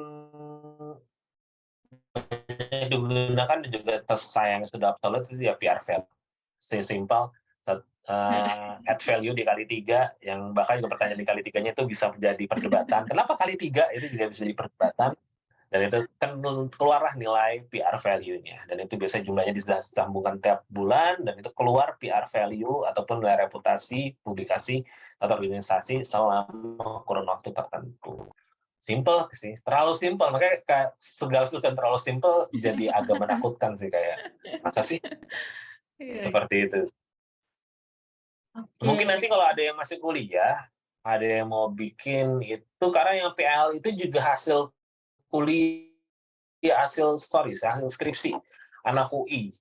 Speaker 3: digunakan dan juga tersayang sudah obsolete itu ya PR value. Simpel, add value dikali 3, yang bahkan juga pertanyaan dikali 3-nya itu bisa menjadi perdebatan. Kenapa kali 3? Itu juga bisa jadi perdebatan. Dan itu kan keluarlah nilai PR value-nya. Dan itu biasanya jumlahnya disambungkan tiap bulan, dan itu keluar PR value ataupun nilai reputasi, publikasi, atau organisasi selama kurun waktu tertentu. Simple sih, terlalu simple. Makanya segala sesuatu yang terlalu simple jadi agak menakutkan sih, kayak masa sih seperti itu. Mungkin nanti kalau ada yang masih kuliah, ada yang mau bikin itu, karena yang PL itu juga hasil kuliah, hasil skripsi anak UI.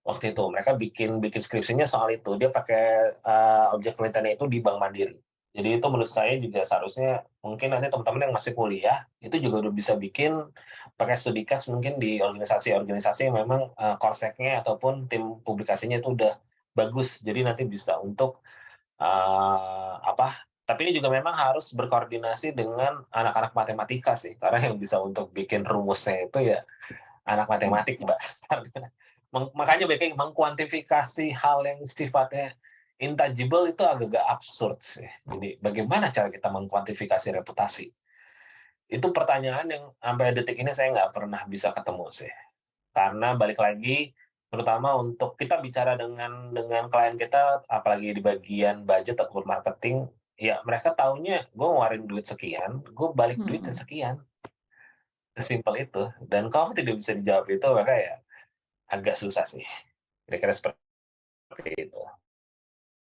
Speaker 3: Waktu itu mereka bikin skripsinya soal itu. Dia pakai objek penelitiannya itu di Bank Mandiri. Jadi itu menurut saya juga seharusnya mungkin nanti teman-teman yang masih kuliah itu juga udah bisa bikin pakai studi case mungkin di organisasi-organisasi yang memang korseknya ataupun tim publikasinya itu udah bagus. Jadi nanti bisa untuk tapi ini juga memang harus berkoordinasi dengan anak-anak matematika sih, karena yang bisa untuk bikin rumusnya itu ya anak matematik Mbak. Makanya biasanya mengkuantifikasi hal yang sifatnya intangible itu agak absurd sih. Jadi bagaimana cara kita mengkuantifikasi reputasi? Itu pertanyaan yang sampai detik ini saya nggak pernah bisa ketemu sih. Karena balik lagi, terutama untuk kita bicara dengan klien kita, apalagi di bagian budget ataupun marketing, ya mereka taunya gue ngeluarin duit sekian, gue balik duitnya sekian. Sesimpel itu. Dan kalau tidak bisa dijawab itu, maka ya agak susah sih. Kira-kira seperti itu.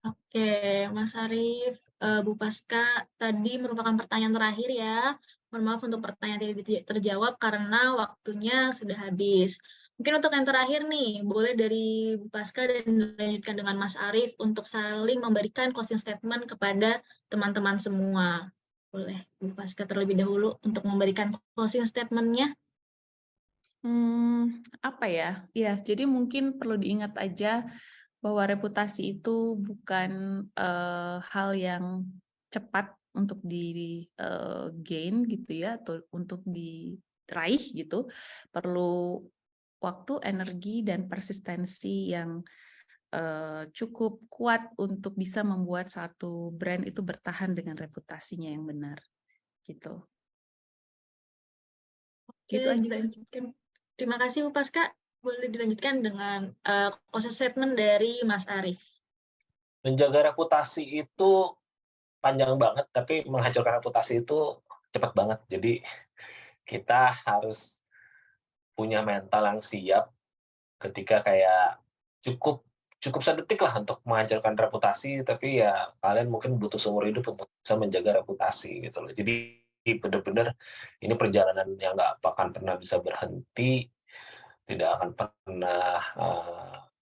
Speaker 1: Oke, Mas Arief, Bu Paska, tadi merupakan pertanyaan terakhir ya. Mohon maaf untuk pertanyaan tidak terjawab karena waktunya sudah habis. Mungkin untuk yang terakhir nih, boleh dari Bu Paska dan dilanjutkan dengan Mas Arief untuk saling memberikan closing statement kepada teman-teman semua. Boleh Bu Paska terlebih dahulu untuk memberikan closing statement-nya.
Speaker 2: Apa ya? Ya, jadi mungkin perlu diingat aja bahwa reputasi itu bukan hal yang cepat untuk di gain gitu ya, atau untuk diraih gitu. Perlu waktu, energi, dan persistensi yang cukup kuat untuk bisa membuat satu brand itu bertahan dengan reputasinya yang benar gitu.
Speaker 1: Oke,
Speaker 2: Gitu aja.
Speaker 1: dilanjutkan. Terima kasih Bu Paska. Boleh dilanjutkan dengan closing statement dari Mas Arief.
Speaker 3: Menjaga reputasi itu panjang banget, tapi menghancurkan reputasi itu cepat banget. Jadi kita harus punya mental yang siap ketika kayak cukup sedetik lah untuk menghancurkan reputasi, tapi ya kalian mungkin butuh seumur hidup untuk bisa menjaga reputasi gitu loh. Jadi benar-benar ini perjalanan yang nggak akan pernah bisa berhenti, tidak akan pernah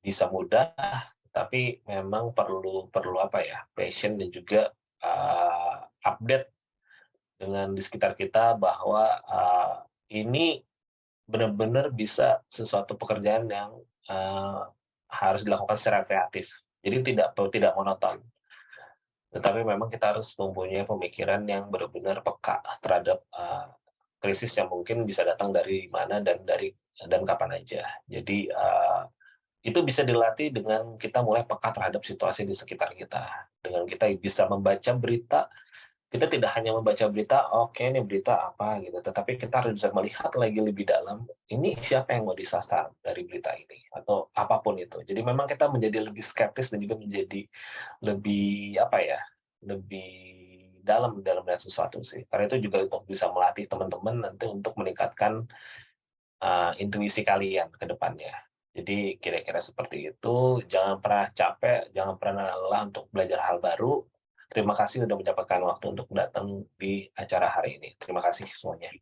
Speaker 3: bisa mudah, tapi memang perlu passion dan juga update dengan di sekitar kita bahwa ini benar-benar bisa sesuatu pekerjaan yang harus dilakukan secara kreatif. Jadi tidak monoton. Tetapi memang kita harus mempunyai pemikiran yang benar-benar peka terhadap krisis yang mungkin bisa datang dari mana dan kapan aja. Jadi itu bisa dilatih dengan kita mulai peka terhadap situasi di sekitar kita. Dengan kita bisa membaca berita, kita tidak hanya membaca berita, oke ini berita apa gitu, tetapi kita harus bisa melihat lagi lebih dalam, ini siapa yang mau disasar dari berita ini, atau apapun itu. Jadi memang kita menjadi lebih skeptis dan juga menjadi lebih lebih dalam melihat sesuatu sih. Karena itu juga untuk bisa melatih teman-teman nanti untuk meningkatkan intuisi kalian ke depannya. Jadi kira-kira seperti itu, jangan pernah capek, jangan pernah lelah untuk belajar hal baru. Terima kasih sudah menyempatkan waktu untuk datang di acara hari ini. Terima kasih semuanya.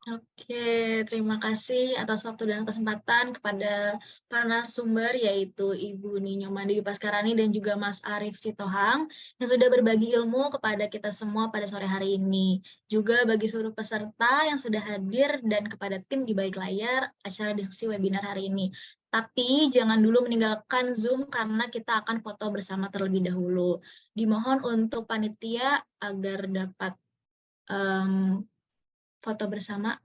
Speaker 1: Oke, terima kasih atas waktu dan kesempatan kepada para narasumber yaitu Ibu Ninyo Dewi Paskarani dan juga Mas Arief Sitohang yang sudah berbagi ilmu kepada kita semua pada sore hari ini. Juga bagi seluruh peserta yang sudah hadir dan kepada tim di balik layar acara diskusi webinar hari ini. Tapi jangan dulu meninggalkan Zoom karena kita akan foto bersama terlebih dahulu. Dimohon untuk panitia agar dapat foto bersama.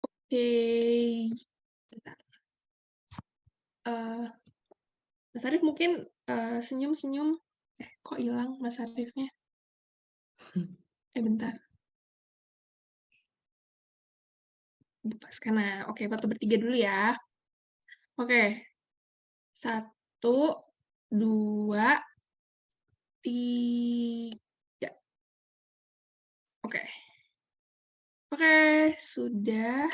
Speaker 4: Oke. Bentar. Mas Arief mungkin senyum-senyum. Kok hilang Mas Ariefnya? Bentar. Karena oke, foto bertiga dulu ya. Oke. 1, 2, 3. Oke. Oke, sudah.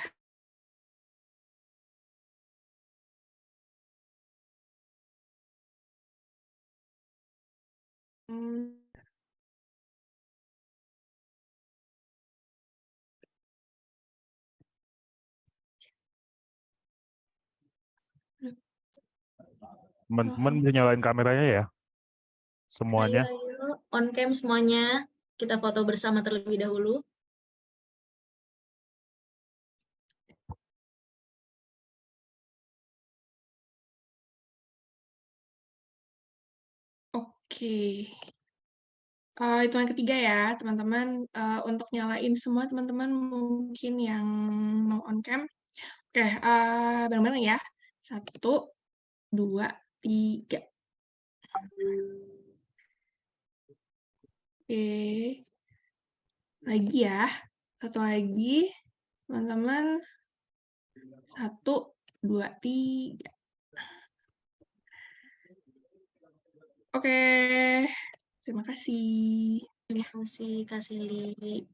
Speaker 5: Teman-teman bisa nyalain kameranya ya? Semuanya.
Speaker 1: Ayo, on cam semuanya. Kita foto bersama terlebih dahulu.
Speaker 4: Oke. Hitungan ketiga ya, teman-teman. Untuk nyalain semua teman-teman mungkin yang mau on cam. Oke, bareng-bareng ya. 1, 2, 3. Oke. Lagi ya. Satu lagi. Teman-teman. 1, 2, 3. Oke. Terima kasih.
Speaker 1: Terima kasih, Kak Sili.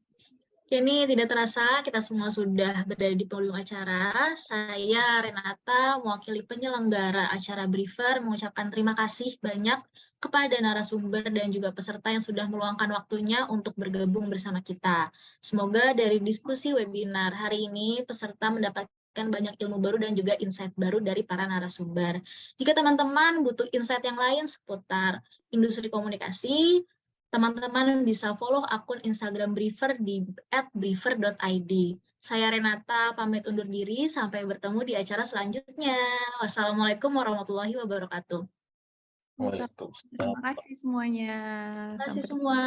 Speaker 1: Kini tidak terasa, kita semua sudah berada di podium acara. Saya, Renata, mewakili penyelenggara acara Briefer, mengucapkan terima kasih banyak kepada narasumber dan juga peserta yang sudah meluangkan waktunya untuk bergabung bersama kita. Semoga dari diskusi webinar hari ini, peserta mendapatkan banyak ilmu baru dan juga insight baru dari para narasumber. Jika teman-teman butuh insight yang lain seputar industri komunikasi, teman-teman bisa follow akun Instagram Briefer di @briefer.id. Saya Renata, pamit undur diri. Sampai bertemu di acara selanjutnya. Wassalamualaikum warahmatullahi wabarakatuh.
Speaker 3: Waalaikumsalam.
Speaker 2: Terima kasih semuanya.
Speaker 1: Terima kasih
Speaker 2: Sampai
Speaker 1: semua.